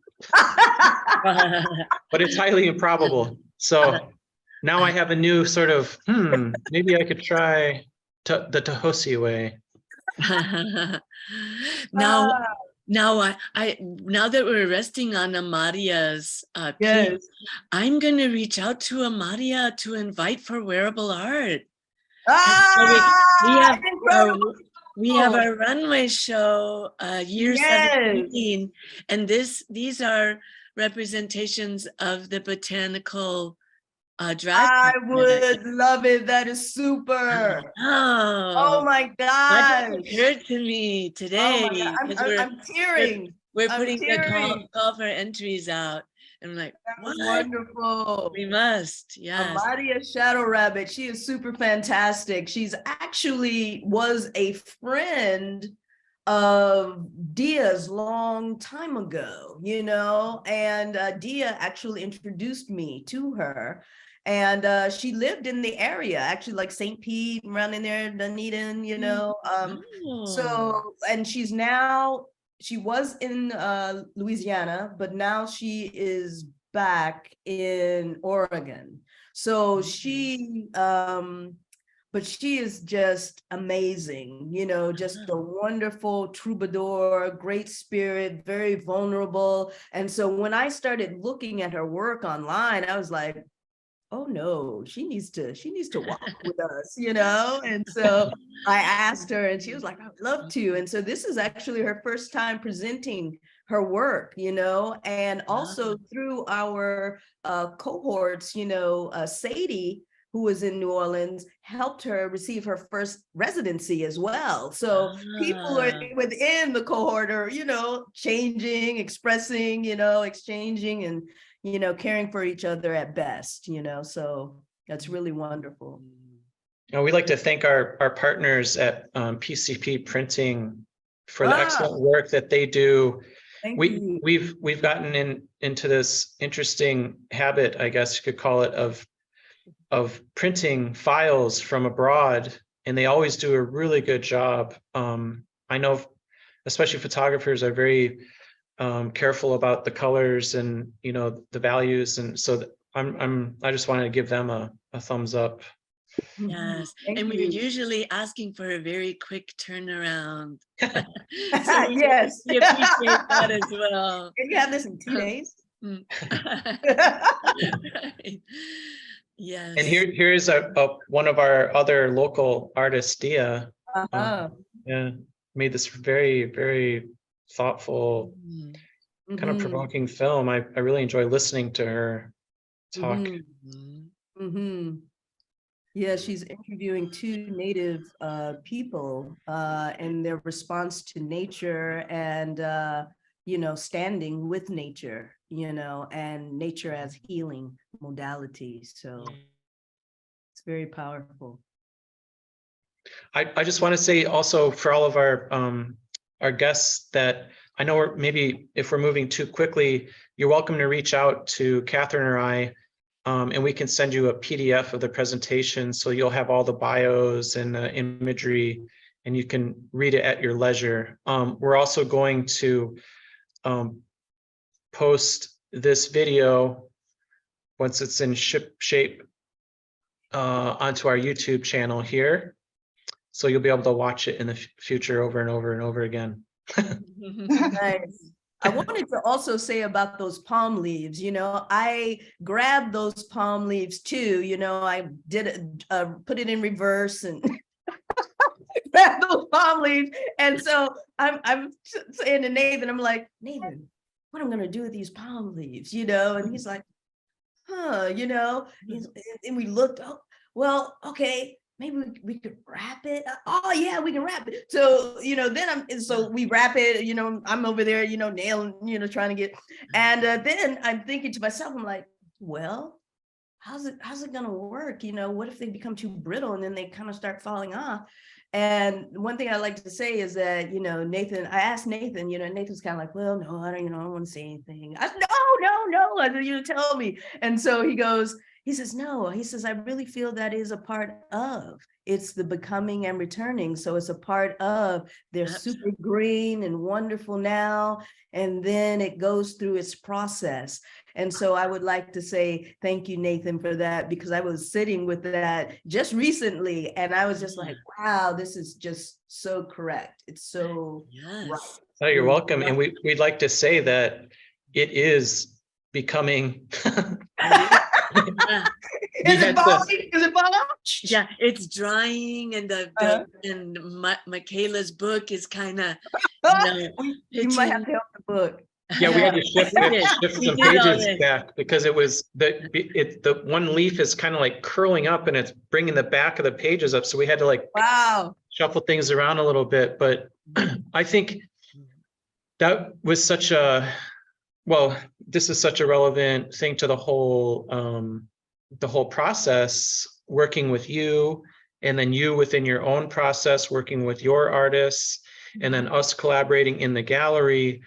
it's highly improbable. So now I have a new sort of, maybe I could try the Toxosi way. Now that we're resting on Amaria's piece, I'm going to reach out to Amaria to invite for wearable art. We have our runway show, year 17, and these are representations of the botanical drag. I would love it. That is super. Oh my God. That just occurred to me today. I'm tearing. We're putting the call for entries out. And I'm like, what? Wonderful. We must, yes. Amaria Shadow Rabbit, she is super fantastic. She's actually was a friend of Dia's long time ago, and Dia actually introduced me to her. And she lived in the area, actually, like St. Pete, around in there, Dunedin, So, and she was in Louisiana, but now she is back in Oregon. So but she is just amazing, just a wonderful troubadour, great spirit, very vulnerable. And so when I started looking at her work online, I was like, oh no, she needs to walk with us, And so I asked her and she was like, I would love to. And so this is actually her first time presenting her work, and also through our cohorts, Sadie, who was in New Orleans, helped her receive her first residency as well. So people are within the cohort are, changing, expressing, exchanging, and caring for each other at best, so that's really wonderful. We'd like to thank our partners at PCP Printing for the excellent work that they do. We've gotten into this interesting habit, I guess you could call it, of printing files from abroad, and they always do a really good job. I know, especially photographers are very careful about the colors and the values, and so I just wanted to give them a thumbs up. Yes, and we're usually asking for a very quick turnaround. Yes, we appreciate that as well. Can you have this in 2 days? Right. Yes. And here's one of our other local artists, Dia. Yeah, made this very, very thoughtful, kind of provoking film. I really enjoy listening to her talk. Yeah, she's interviewing two Native people and their response to nature and, you know, standing with nature, you know, and nature as healing modality. So it's very powerful. I just want to say also for all of our guests that I know maybe if we're moving too quickly, you're welcome to reach out to Catherine or I, and we can send you a PDF of the presentation, so you'll have all the bios and the imagery, and you can read it at your leisure. We're also going to post this video once it's in shape onto our YouTube channel here. So you'll be able to watch it in the future over and over and over again. Nice. I wanted to also say about those palm leaves, you know, I grabbed those palm leaves too, you know, I did put it in reverse and grabbed those palm leaves. And so I'm saying to Nathan, I'm like, Nathan, what am I gonna do with these palm leaves, you know? And he's like, you know, and we looked, oh, well, okay, maybe we could wrap it. Oh yeah, we can wrap it. So, you know, so we wrap it, you know, I'm over there, you know, nailing, you know, trying to get, and then I'm thinking to myself, I'm like, well, how's it gonna work? You know, what if they become too brittle and then they kind of start falling off? And one thing I like to say is that, you know, Nathan, I asked Nathan, you know, and Nathan's kind of like, well, no, I don't want to say anything. I said, no, I said, you tell me. And so he says, no, he says, I really feel that is a part of, it's the becoming and returning. So it's a part of, they're super green and wonderful now. And then it goes through its process. And so I would like to say, thank you, Nathan, for that, because I was sitting with that just recently. And I was just like, wow, this is just so correct. It's so right. Oh, you're welcome. And we'd like to say that it is becoming. Is it falling? Yeah, it's drying, and and Michaela's book is kind of, you might have to help the book. Yeah, we had to shift some pages back because it was the one leaf is kind of like curling up and it's bringing the back of the pages up. So we had to like shuffle things around a little bit. But I think that was such a, well, this is such a relevant thing to the whole process, working with you, and then you within your own process, working with your artists, and then us collaborating in the gallery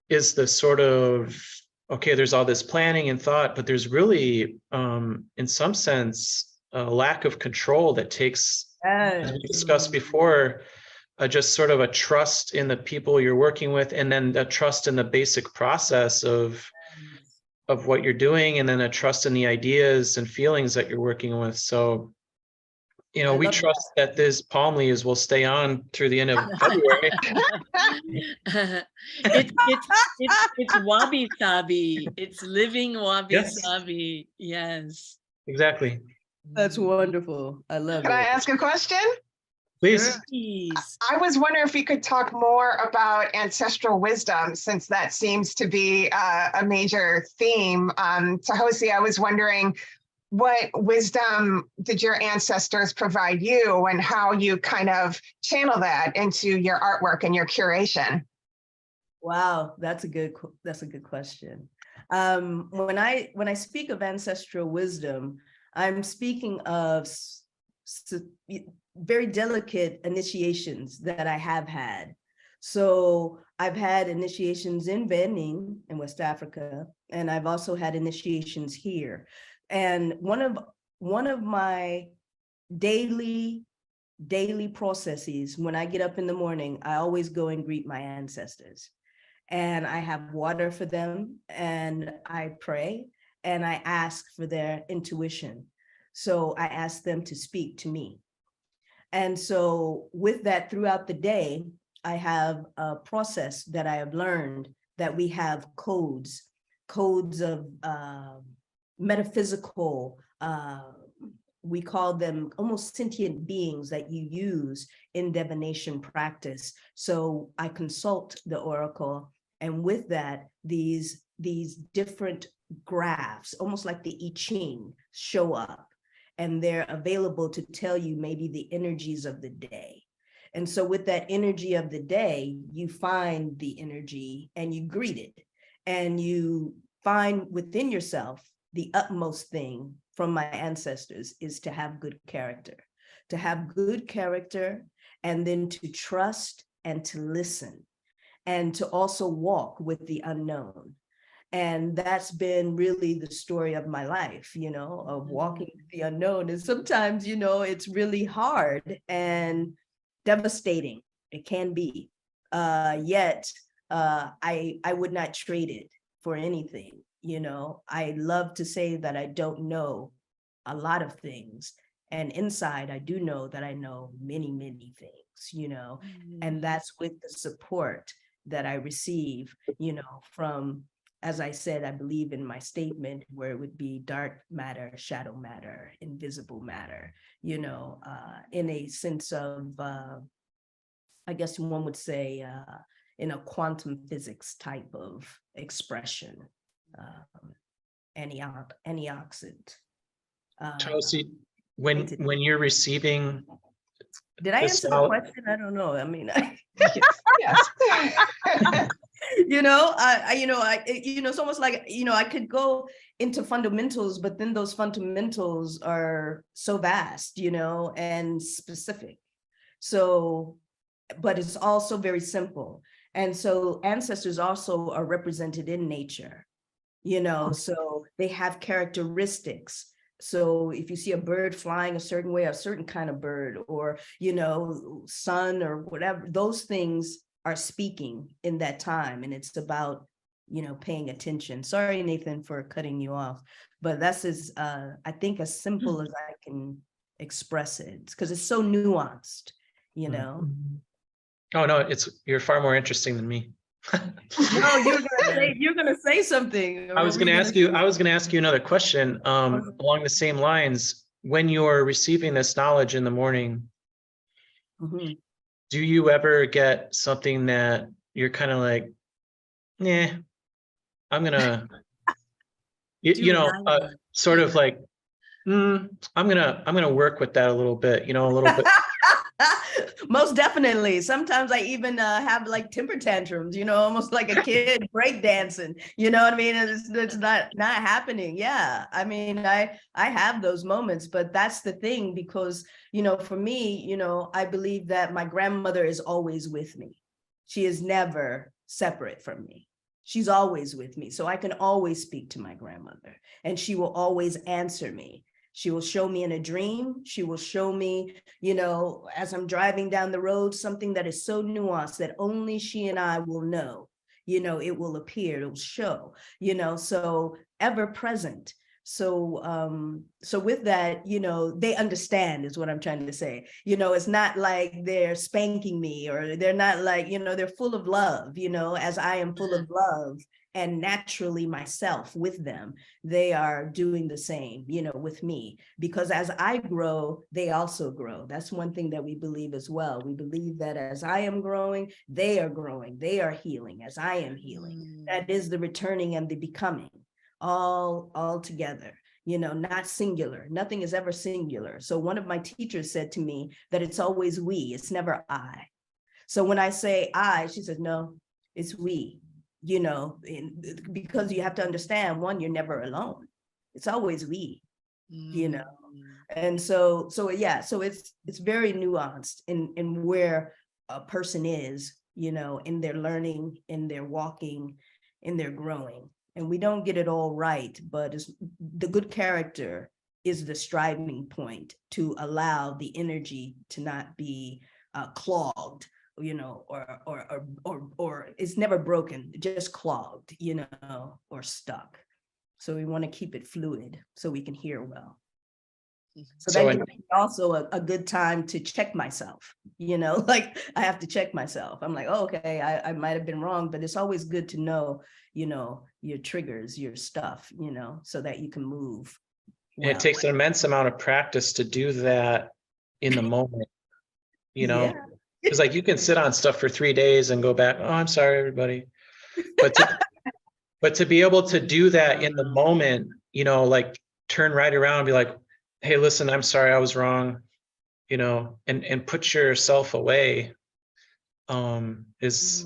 is the sort of, okay, there's all this planning and thought, but there's really, in some sense, a lack of control that takes, as we discussed before, just sort of a trust in the people you're working with, and then a trust in the basic process of what you're doing, and then a trust in the ideas and feelings that you're working with. So, you know, we trust that this palm leaves will stay on through the end of February. It's wabi sabi. It's living wabi sabi. Yes. Exactly. That's wonderful. I love it. Can I ask a question? Please. I was wondering if you could talk more about ancestral wisdom, since that seems to be a major theme. Toxosi, I was wondering, what wisdom did your ancestors provide you, and how you kind of channel that into your artwork and your curation? Wow, that's a good question. When I speak of ancestral wisdom, I'm speaking of very delicate initiations that I have had. So I've had initiations in Benin in West Africa, and I've also had initiations here. And one of my daily processes, when I get up in the morning, I always go and greet my ancestors. And I have water for them, and I pray, and I ask for their intuition. So I ask them to speak to me. And so with that, throughout the day, I have a process that I have learned, that we have codes of metaphysical we call them almost sentient beings that you use in divination practice. So I consult the oracle, and with that, these different graphs, almost like the I Ching, show up, and they're available to tell you maybe the energies of the day. And so with that energy of the day, you find the energy and you greet it, and you find within yourself the utmost thing from my ancestors is to have good character, and then to trust and to listen, and to also walk with the unknown. And that's been really the story of my life, of walking with the unknown. And sometimes, it's really hard and devastating. It can be. Yet I would not trade it for anything. I love to say that I don't know a lot of things. And inside, I do know that I know many, many things, and that's with the support that I receive, from, as I said, I believe in my statement, where it would be dark matter, shadow matter, invisible matter, in a sense of, I guess one would say, in a quantum physics type of expression, antioxidant. Chelsea, when you're receiving, Did I answer the question? I don't know. I mean, Yes. it's almost like, I could go into fundamentals, but then those fundamentals are so vast, and specific. So, but it's also very simple. And so ancestors also are represented in nature, so they have characteristics. So if you see a bird flying a certain way, a certain kind of bird, or, sun or whatever, those things are speaking in that time. And it's about, paying attention. Sorry, Nathan, for cutting you off, but that's I think as simple as I can express it, because it's so nuanced, Oh no, you're far more interesting than me. No, you're gonna say something. I was gonna ask you another question along the same lines. When you're receiving this knowledge in the morning, do you ever get something that you're kind of like, nah, I'm gonna, sort of like, I'm gonna work with that a little bit, a little bit. Most definitely. Sometimes I even have like temper tantrums, almost like a kid breakdancing. You know what I mean? It's not happening. Yeah. I mean, I have those moments, but that's the thing, because, for me, I believe that my grandmother is always with me. She is never separate from me. She's always with me. So I can always speak to my grandmother, and she will always answer me. She will show me in a dream. She will show me, as I'm driving down the road, something that is so nuanced that only she and I will know. It will appear, it will show, so ever present. So with that, they understand is what I'm trying to say. It's not like they're spanking me, or they're not like, they're full of love, as I am full of love. And naturally myself with them, they are doing the same, with me, because as I grow, they also grow. That's one thing that we believe as well. We believe that as I am growing, they are healing as I am healing. That is the returning and the becoming, all together, not singular. Nothing is ever singular. So one of my teachers said to me that it's always we, it's never I. So when I say I, she said, no, it's we. Because you have to understand, one, you're never alone. It's always we, and so it's very nuanced in where a person is, in their learning, in their walking, in their growing. And we don't get it all right, but the good character is the striving point to allow the energy to not be clogged, or it's never broken, just clogged, or stuck. So we want to keep it fluid so we can hear well. So that gives me also a good time to check myself, like I have to check myself. I'm like, oh, okay, I might have been wrong, but it's always good to know, your triggers, your stuff, so that you can move And it takes an immense amount of practice to do that in the moment, you know? Yeah. Because like you can sit on stuff for 3 days and go back, oh, I'm sorry, everybody. But to be able to do that in the moment, you know, like turn right around and be like, hey, listen, I'm sorry, I was wrong, you know, and put yourself away is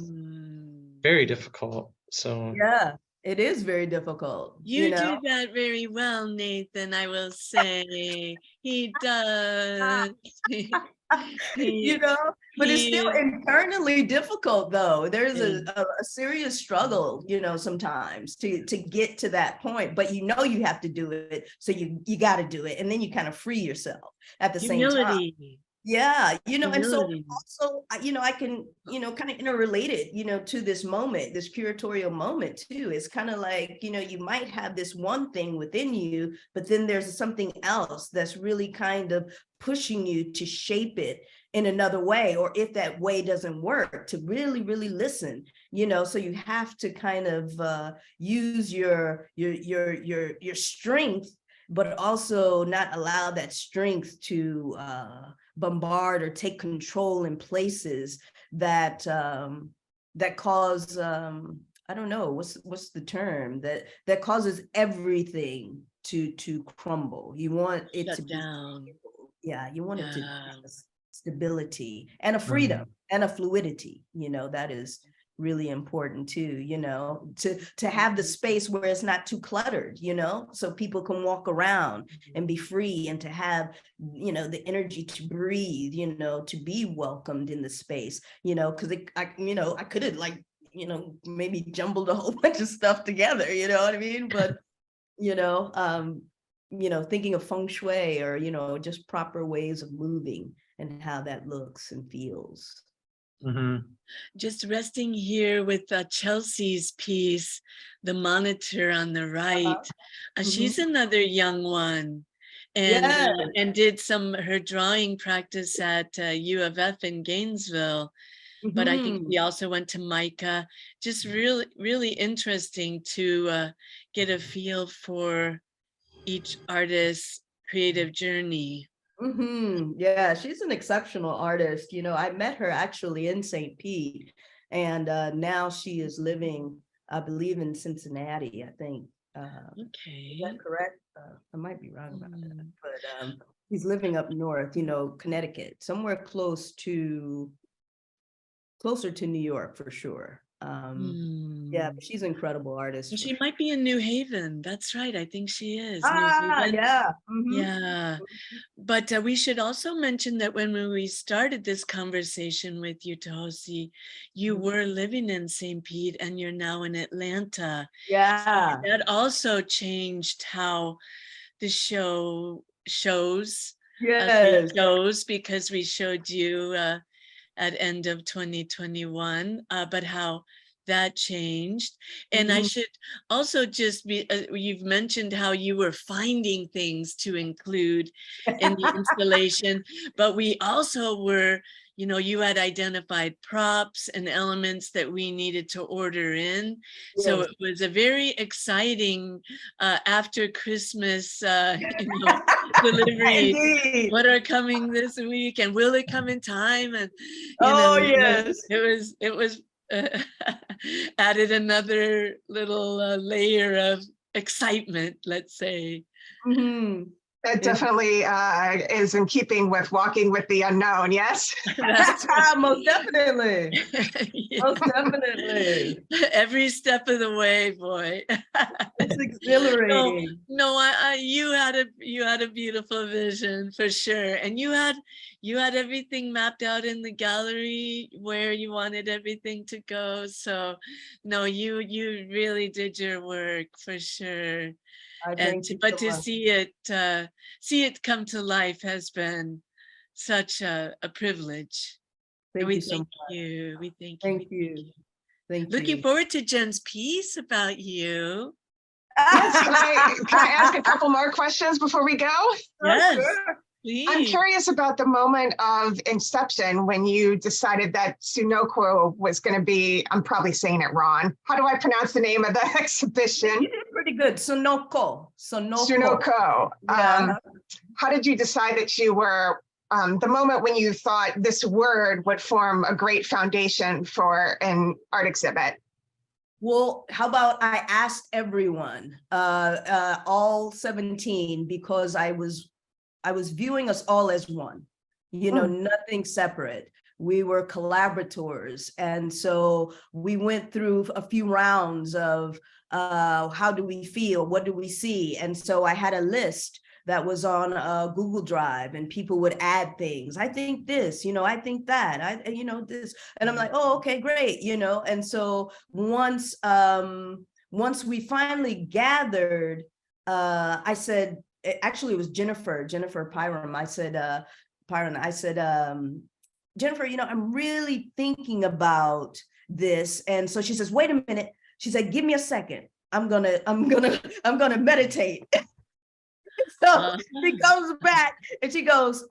very difficult. So Yeah, it is very difficult. You do that very well, Nathan, I will say. He does. You know, but it's still internally difficult though. There's a serious struggle, you know, sometimes to get to that point, but you know you have to do it. So you got to do it. And then you kind of free yourself at the same time. Yeah, you know, and so also, you know, I can, you know, kind of interrelate it, you know, to this moment, this curatorial moment too. It's kind of like, you know, you might have this one thing within you, but then there's something else that's really kind of pushing you to shape it in another way, or if that way doesn't work, to really, really listen, you know. So you have to kind of use your strength, but also not allow that strength to bombard or take control in places that that cause I don't know what's the term that causes everything to crumble. You want it to down. Yeah, you want it to have stability and a freedom and a fluidity. You know, that is really important too, you know, to have the space where it's not too cluttered, you know, so people can walk around and be free, and to have, you know, the energy to breathe, you know, to be welcomed in the space, you know, because I could have, like, you know, maybe jumbled a whole bunch of stuff together, you know what I mean? But, you know, thinking of feng shui, or, you know, just proper ways of moving and how that looks and feels. Just resting here with Chelsea's piece, The Monitor on the right. She's another young one, and did her drawing practice at U of F in Gainesville. But I think she also went to MICA. Just really, really interesting to get a feel for each artist's creative journey. Yeah, she's an exceptional artist. You know, I met her actually in St. Pete, and now she is living, I believe, in Cincinnati, I think. Okay. Is that correct? I might be wrong about that, but she's living up north, you know, Connecticut, somewhere closer to New York for sure. Yeah, but she's an incredible artist. She might be in New Haven. That's right. I think she is. Yeah. Yeah. But we should also mention that when we started this conversation with you, Toxosi, you were living in St. Pete, and you're now in Atlanta. Yeah. So that also changed how the show shows. Yes. Because we showed you at end of 2021, but how that changed. And I should also just be, you've mentioned how you were finding things to include in the installation, but we also were, you know, you had identified props and elements that we needed to order in. Yes. So it was a very exciting after Christmas, you know, delivery. What are coming this week, and will it come in time? And you know, yes, it was added another little layer of excitement, let's say. That definitely is in keeping with walking with the unknown, yes? Most definitely. Yeah. Most definitely. Every step of the way, boy. It's exhilarating. You had a beautiful vision for sure. And you had everything mapped out in the gallery where you wanted everything to go. So no, you really did your work for sure. To see it come to life has been such a privilege. Thank you so much. We thank you. Thank you. Looking forward to Jen's piece about you. Yes, can I ask a couple more questions before we go? Yes. Sure. Please. I'm curious about the moment of inception when you decided that SOONOQO was going to be, I'm probably saying it wrong. How do I pronounce the name of the exhibition? You did pretty good. SOONOQO. SOONOQO. SOONOQO. Yeah. How did you decide that you were, the moment when you thought this word would form a great foundation for an art exhibit? Well, how about I asked everyone, all 17, because I was viewing us all as one, you know, nothing separate. We were collaborators. And so we went through a few rounds of how do we feel? What do we see? And so I had a list that was on Google Drive, and people would add things. I think this, you know, I think that, you know, this, and I'm like, oh, okay, great, you know. And so once we finally gathered, I said, actually it was Jennifer Pyram. I said, Jennifer, you know, I'm really thinking about this. And so she says, wait a minute. She said, give me a second. I'm gonna meditate. So she comes back and she goes,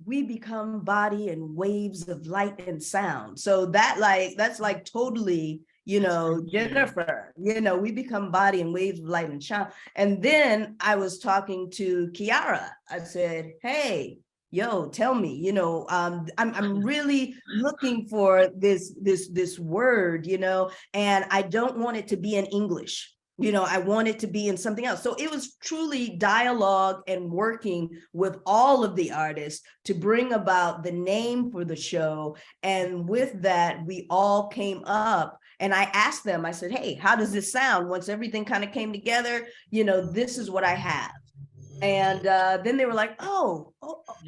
we become body and waves of light and sound. So that's like totally, you know, Jennifer, you know, we become body and waves of light and sound. And then I was talking to Kiara. I said, hey, yo, tell me, you know, I'm really looking for this word, you know, and I don't want it to be in English. You know, I want it to be in something else. So it was truly dialogue and working with all of the artists to bring about the name for the show. And with that, we all came up, and I asked them, I said, hey, how does this sound? Once everything kind of came together, you know, this is what I have. And then they were like, oh,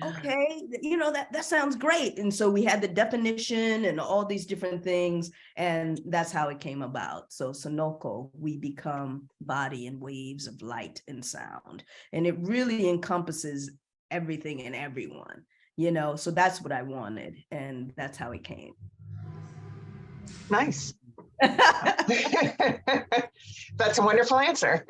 okay, you know, that sounds great. And so we had the definition and all these different things, and that's how it came about. So SOONOQO, we become body and waves of light and sound. And it really encompasses everything and everyone, you know, so that's what I wanted. And that's how it came. Nice. That's a wonderful answer.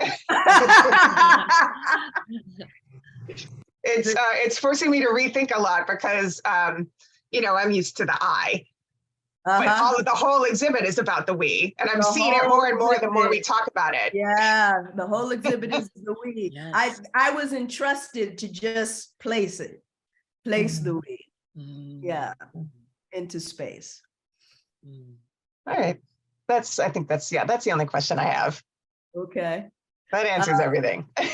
It's forcing me to rethink a lot because you know, I'm used to the I, but the whole exhibit is about the we, and I'm seeing it more and more the more we talk about it. Yeah, the whole exhibit is the we. Yes. I was entrusted to just place the we, yeah, into space. All right. I think that's the only question I have. Okay. That answers everything. KT,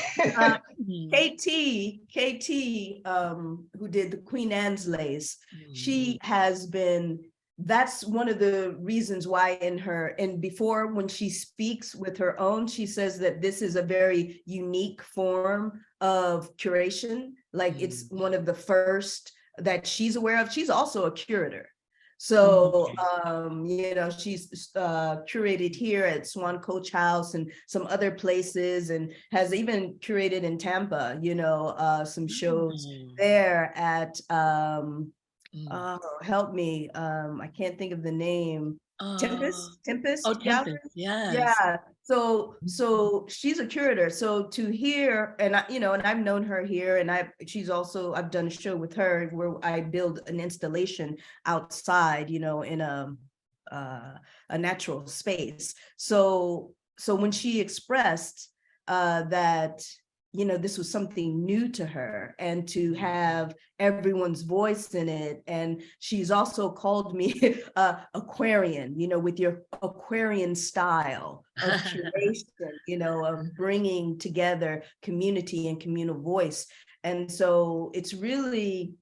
who did the Queen Anne's lace, she has been, that's one of the reasons why before when she speaks with her own, she says that this is a very unique form of curation. Like it's one of the first that she's aware of. She's also a curator. So, you know, she's curated here at Swan Coach House and some other places, and has even curated in Tampa, you know, some shows there at, help me, I can't think of the name. Tempest? Oh, Tempest, yes. Yeah. So she's a curator. So to hear, and you know, and I've known her here, and I've done a show with her where I build an installation outside, you know, in a natural space. So when she expressed that, you know, this was something new to her, and to have everyone's voice in it. And she's also called me Aquarian, you know, with your Aquarian style of curation, you know, of bringing together community and communal voice. And so it's really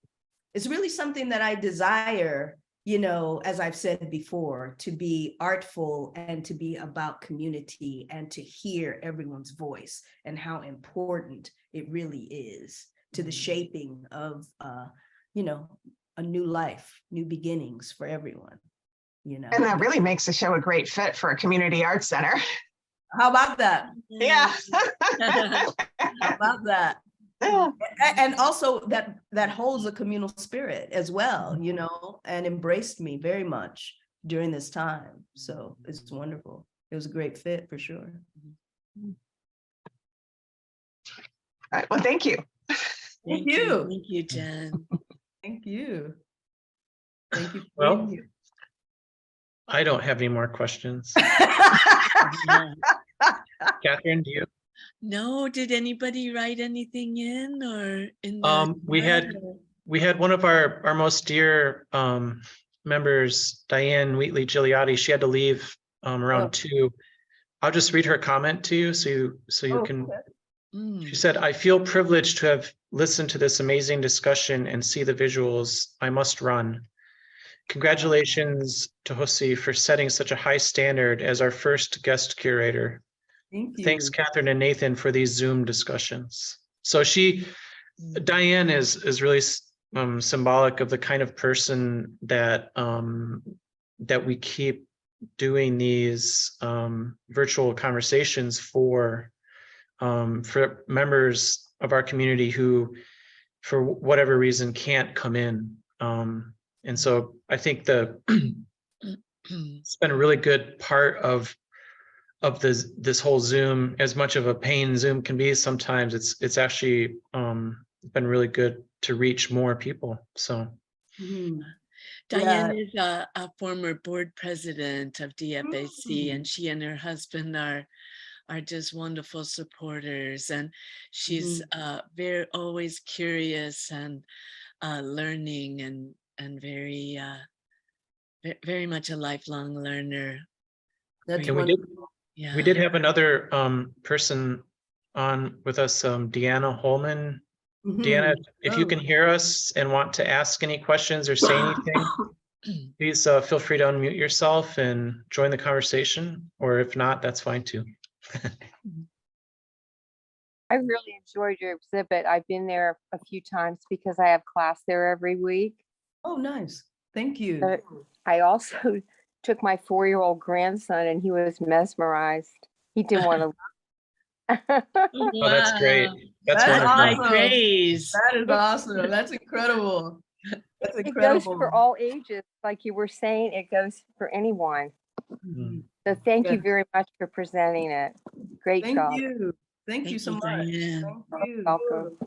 something that I desire, you know, as I've said before, to be artful and to be about community and to hear everyone's voice and how important it really is to the shaping of, you know, a new life, new beginnings for everyone, you know. And that really makes the show a great fit for a community arts center. How about that? Yeah. How about that? Yeah. And also that holds a communal spirit as well, you know, and embraced me very much during this time. So it's wonderful. It was a great fit for sure. All right. Well, thank you. Thank you. Thank you, Jen. Thank you. Thank you. Well, I don't have any more questions. Catherine, do you? No, did anybody write anything in or in the chat, or- We had one of our most dear members, Diane Wheatley Gigliotti. She had to leave around 2. I'll just read her comment to you so you can. She said, "I feel privileged to have listened to this amazing discussion and see the visuals. I must run. Congratulations to Toxosi for setting such a high standard as our first guest curator. Thank you. Thanks, Catherine and Nathan, for these Zoom discussions." So Diane is really symbolic of the kind of person that that we keep doing these virtual conversations for members of our community who, for whatever reason, can't come in. And so I think it's been a really good part of this whole Zoom. As much of a pain Zoom can be sometimes, it's actually been really good to reach more people. So Diane is a former board president of DFAC, and she and her husband are just wonderful supporters, and she's very always curious and learning and very very much a lifelong learner. That's and wonderful. we did have another person on with us, Deanna Holman. Deanna, if you can hear us and want to ask any questions or say anything, please feel free to unmute yourself and join the conversation, or if not, that's fine too. I really enjoyed your exhibit. I've been there a few times because I have class there every week. Oh, nice. Thank you. But I also took my 4-year-old grandson and he was mesmerized. He didn't want to. Oh, that's great. That's wonderful. High praise. That is awesome. That's incredible. That's It incredible. goes for all ages. Like you were saying, it goes for anyone. So thank you very much for presenting it. Great job. Thank you. Thank you so much. Diane. Thank you. Welcome.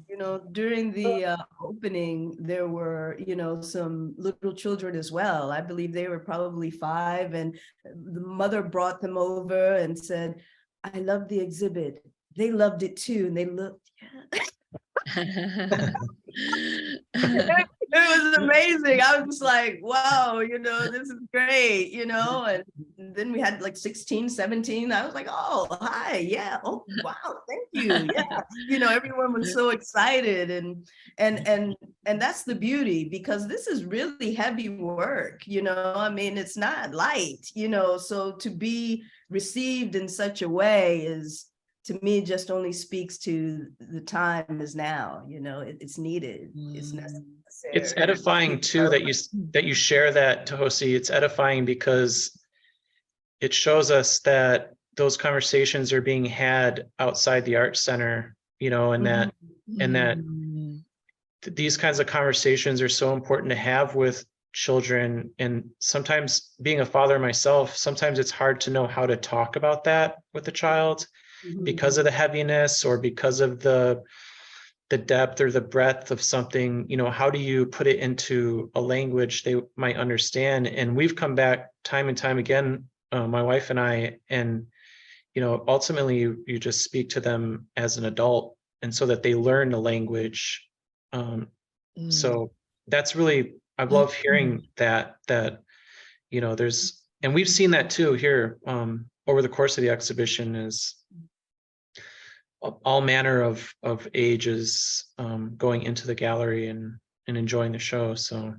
You know, during the opening, there were, some little children as well. I believe they were probably 5, and the mother brought them over and said, "I love the exhibit." They loved it too, and they looked. It was amazing. I was just like, wow, this is great, and then we had like 16, 17. I was like, oh, hi, yeah, oh, wow, thank you, yeah. Everyone was so excited, and that's the beauty, because this is really heavy work, I mean, it's not light, so to be received in such a way is, to me, just only speaks to the time is now. It's needed. It's necessary. It's edifying too that you share that, Toxosi. It's edifying because it shows us that those conversations are being had outside the Art Center, and that these kinds of conversations are so important to have with children. And sometimes, being a father myself, sometimes it's hard to know how to talk about that with a child, because of the heaviness or because of the depth or the breadth of something. How do you put it into a language they might understand? And we've come back time and time again, my wife and I, and ultimately you just speak to them as an adult, and so that they learn the language. So that's really, I love hearing that there's, and we've seen that too here over the course of the exhibition, is all manner of ages going into the gallery and enjoying the show. So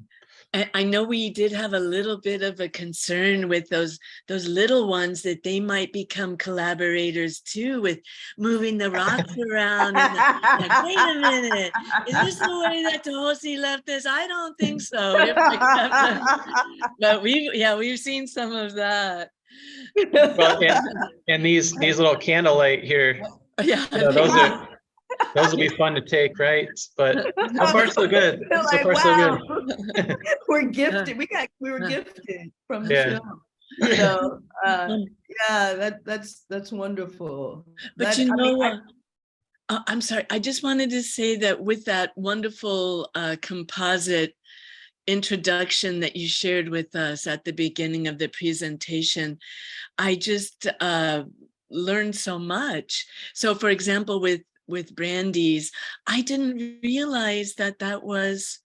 I know we did have a little bit of a concern with those little ones, that they might become collaborators too, with moving the rocks around. And like, wait a minute, is this the way that Toxosi left this? I don't think so. But we've seen some of that. Well, and these little candlelight here, those will be fun to take, right? But so far so good. So far so good. We're gifted. We were gifted from the show. That's wonderful. But I'm sorry. I just wanted to say that with that wonderful composite introduction that you shared with us at the beginning of the presentation, I just learned so much. So for example, with Brandy's, I didn't realize that that was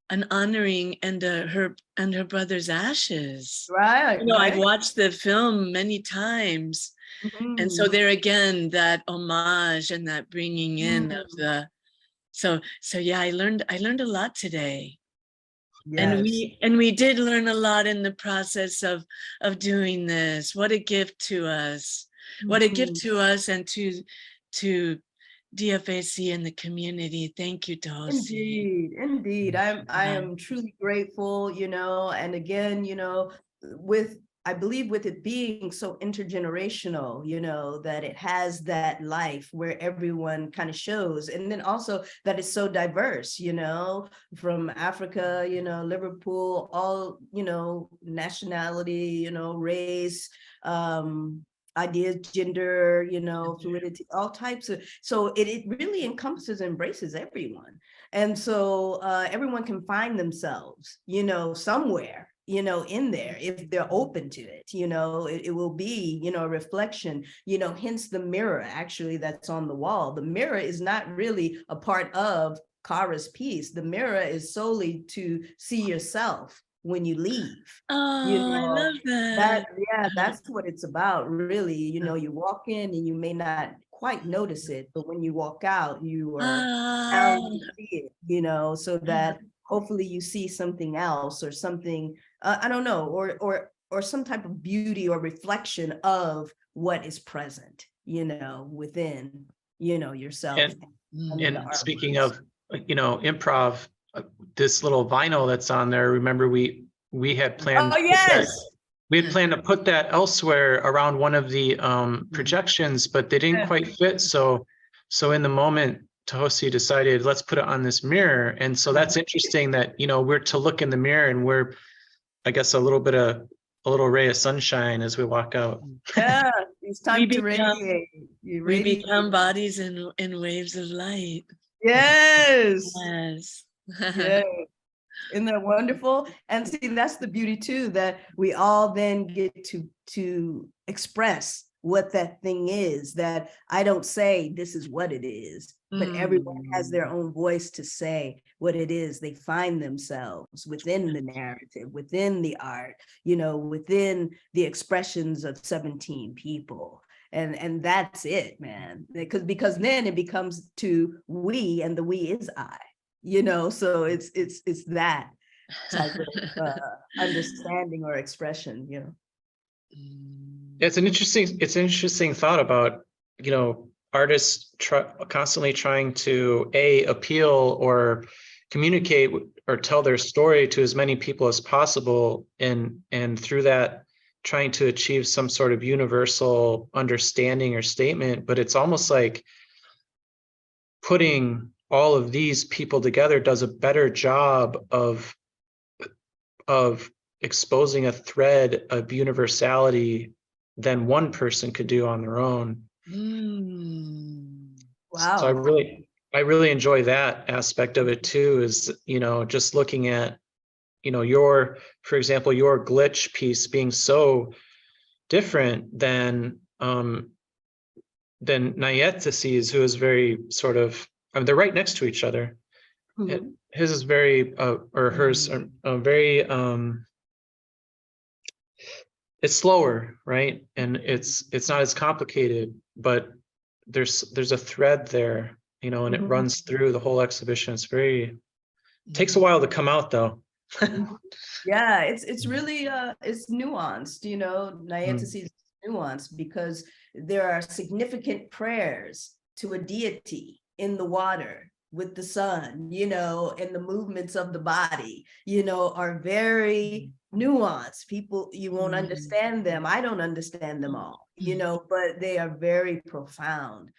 an honoring and her brother's ashes. Right, I've right. watched the film many times. And so there again, that homage and that bringing in of the, so yeah, I learned a lot today. Yes. And we did learn a lot in the process of doing this. What a gift to us. What a gift to us and to DFAC and the community. Thank you, Toxosi. Indeed. I am truly grateful, and again, I believe with it being so intergenerational, that it has that life where everyone kind of shows, and then also that it's so diverse, from Africa, Liverpool, all, nationality, race, ideas, gender, fluidity, all types of, so it really encompasses, embraces everyone. And so everyone can find themselves, somewhere, in there, if they're open to it, it will be, a reflection, hence the mirror actually that's on the wall. The mirror is not really a part of Kara's piece. The mirror is solely to see yourself when you leave. Oh, I love that. That's what it's about, really. You walk in and you may not quite notice it, but when you walk out, you are bound to see it, so that hopefully you see something else or something, I don't know, or some type of beauty or reflection of what is present, within, yourself. And speaking of, improv, this little vinyl that's on there, remember we had planned. Oh, yes. We had planned to put that elsewhere around one of the projections, but they didn't quite fit. So in the moment, Toxosi decided, let's put it on this mirror. And so that's interesting that, we're to look in the mirror and we're, I guess, a little ray of sunshine as we walk out. Yeah, it's time to radiate. We become bodies in waves of light. Yes. Yes. Yes. Isn't that wonderful? And see, that's the beauty too, that we all then get to express what that thing is, that I don't say this is what it is, but everyone has their own voice to say what it is. They find themselves within the narrative, within the art, within the expressions of 17 people. And that's it, man. Because then it becomes to we, and the we is I. So it's that type of understanding or expression. It's an interesting thought about, artists constantly trying to appeal or communicate or tell their story to as many people as possible, and through that trying to achieve some sort of universal understanding or statement. But it's almost like putting all of these people together does a better job of exposing a thread of universality than one person could do on their own. Wow. So I really enjoy that aspect of it too, is, just looking at, for example, your glitch piece being so different than Nayetesi's, who is very sort of, they're right next to each other. His is very, or hers, very, it's slower, right? And it's not as complicated, but there's a thread there, and it runs through the whole exhibition. It's takes a while to come out though. Yeah, it's really it's nuanced, Nayetesi's nuanced, because there are significant prayers to a deity in the water with the sun, and the movements of the body, are very nuanced. People, you won't understand them. I don't understand them all, but they are very profound.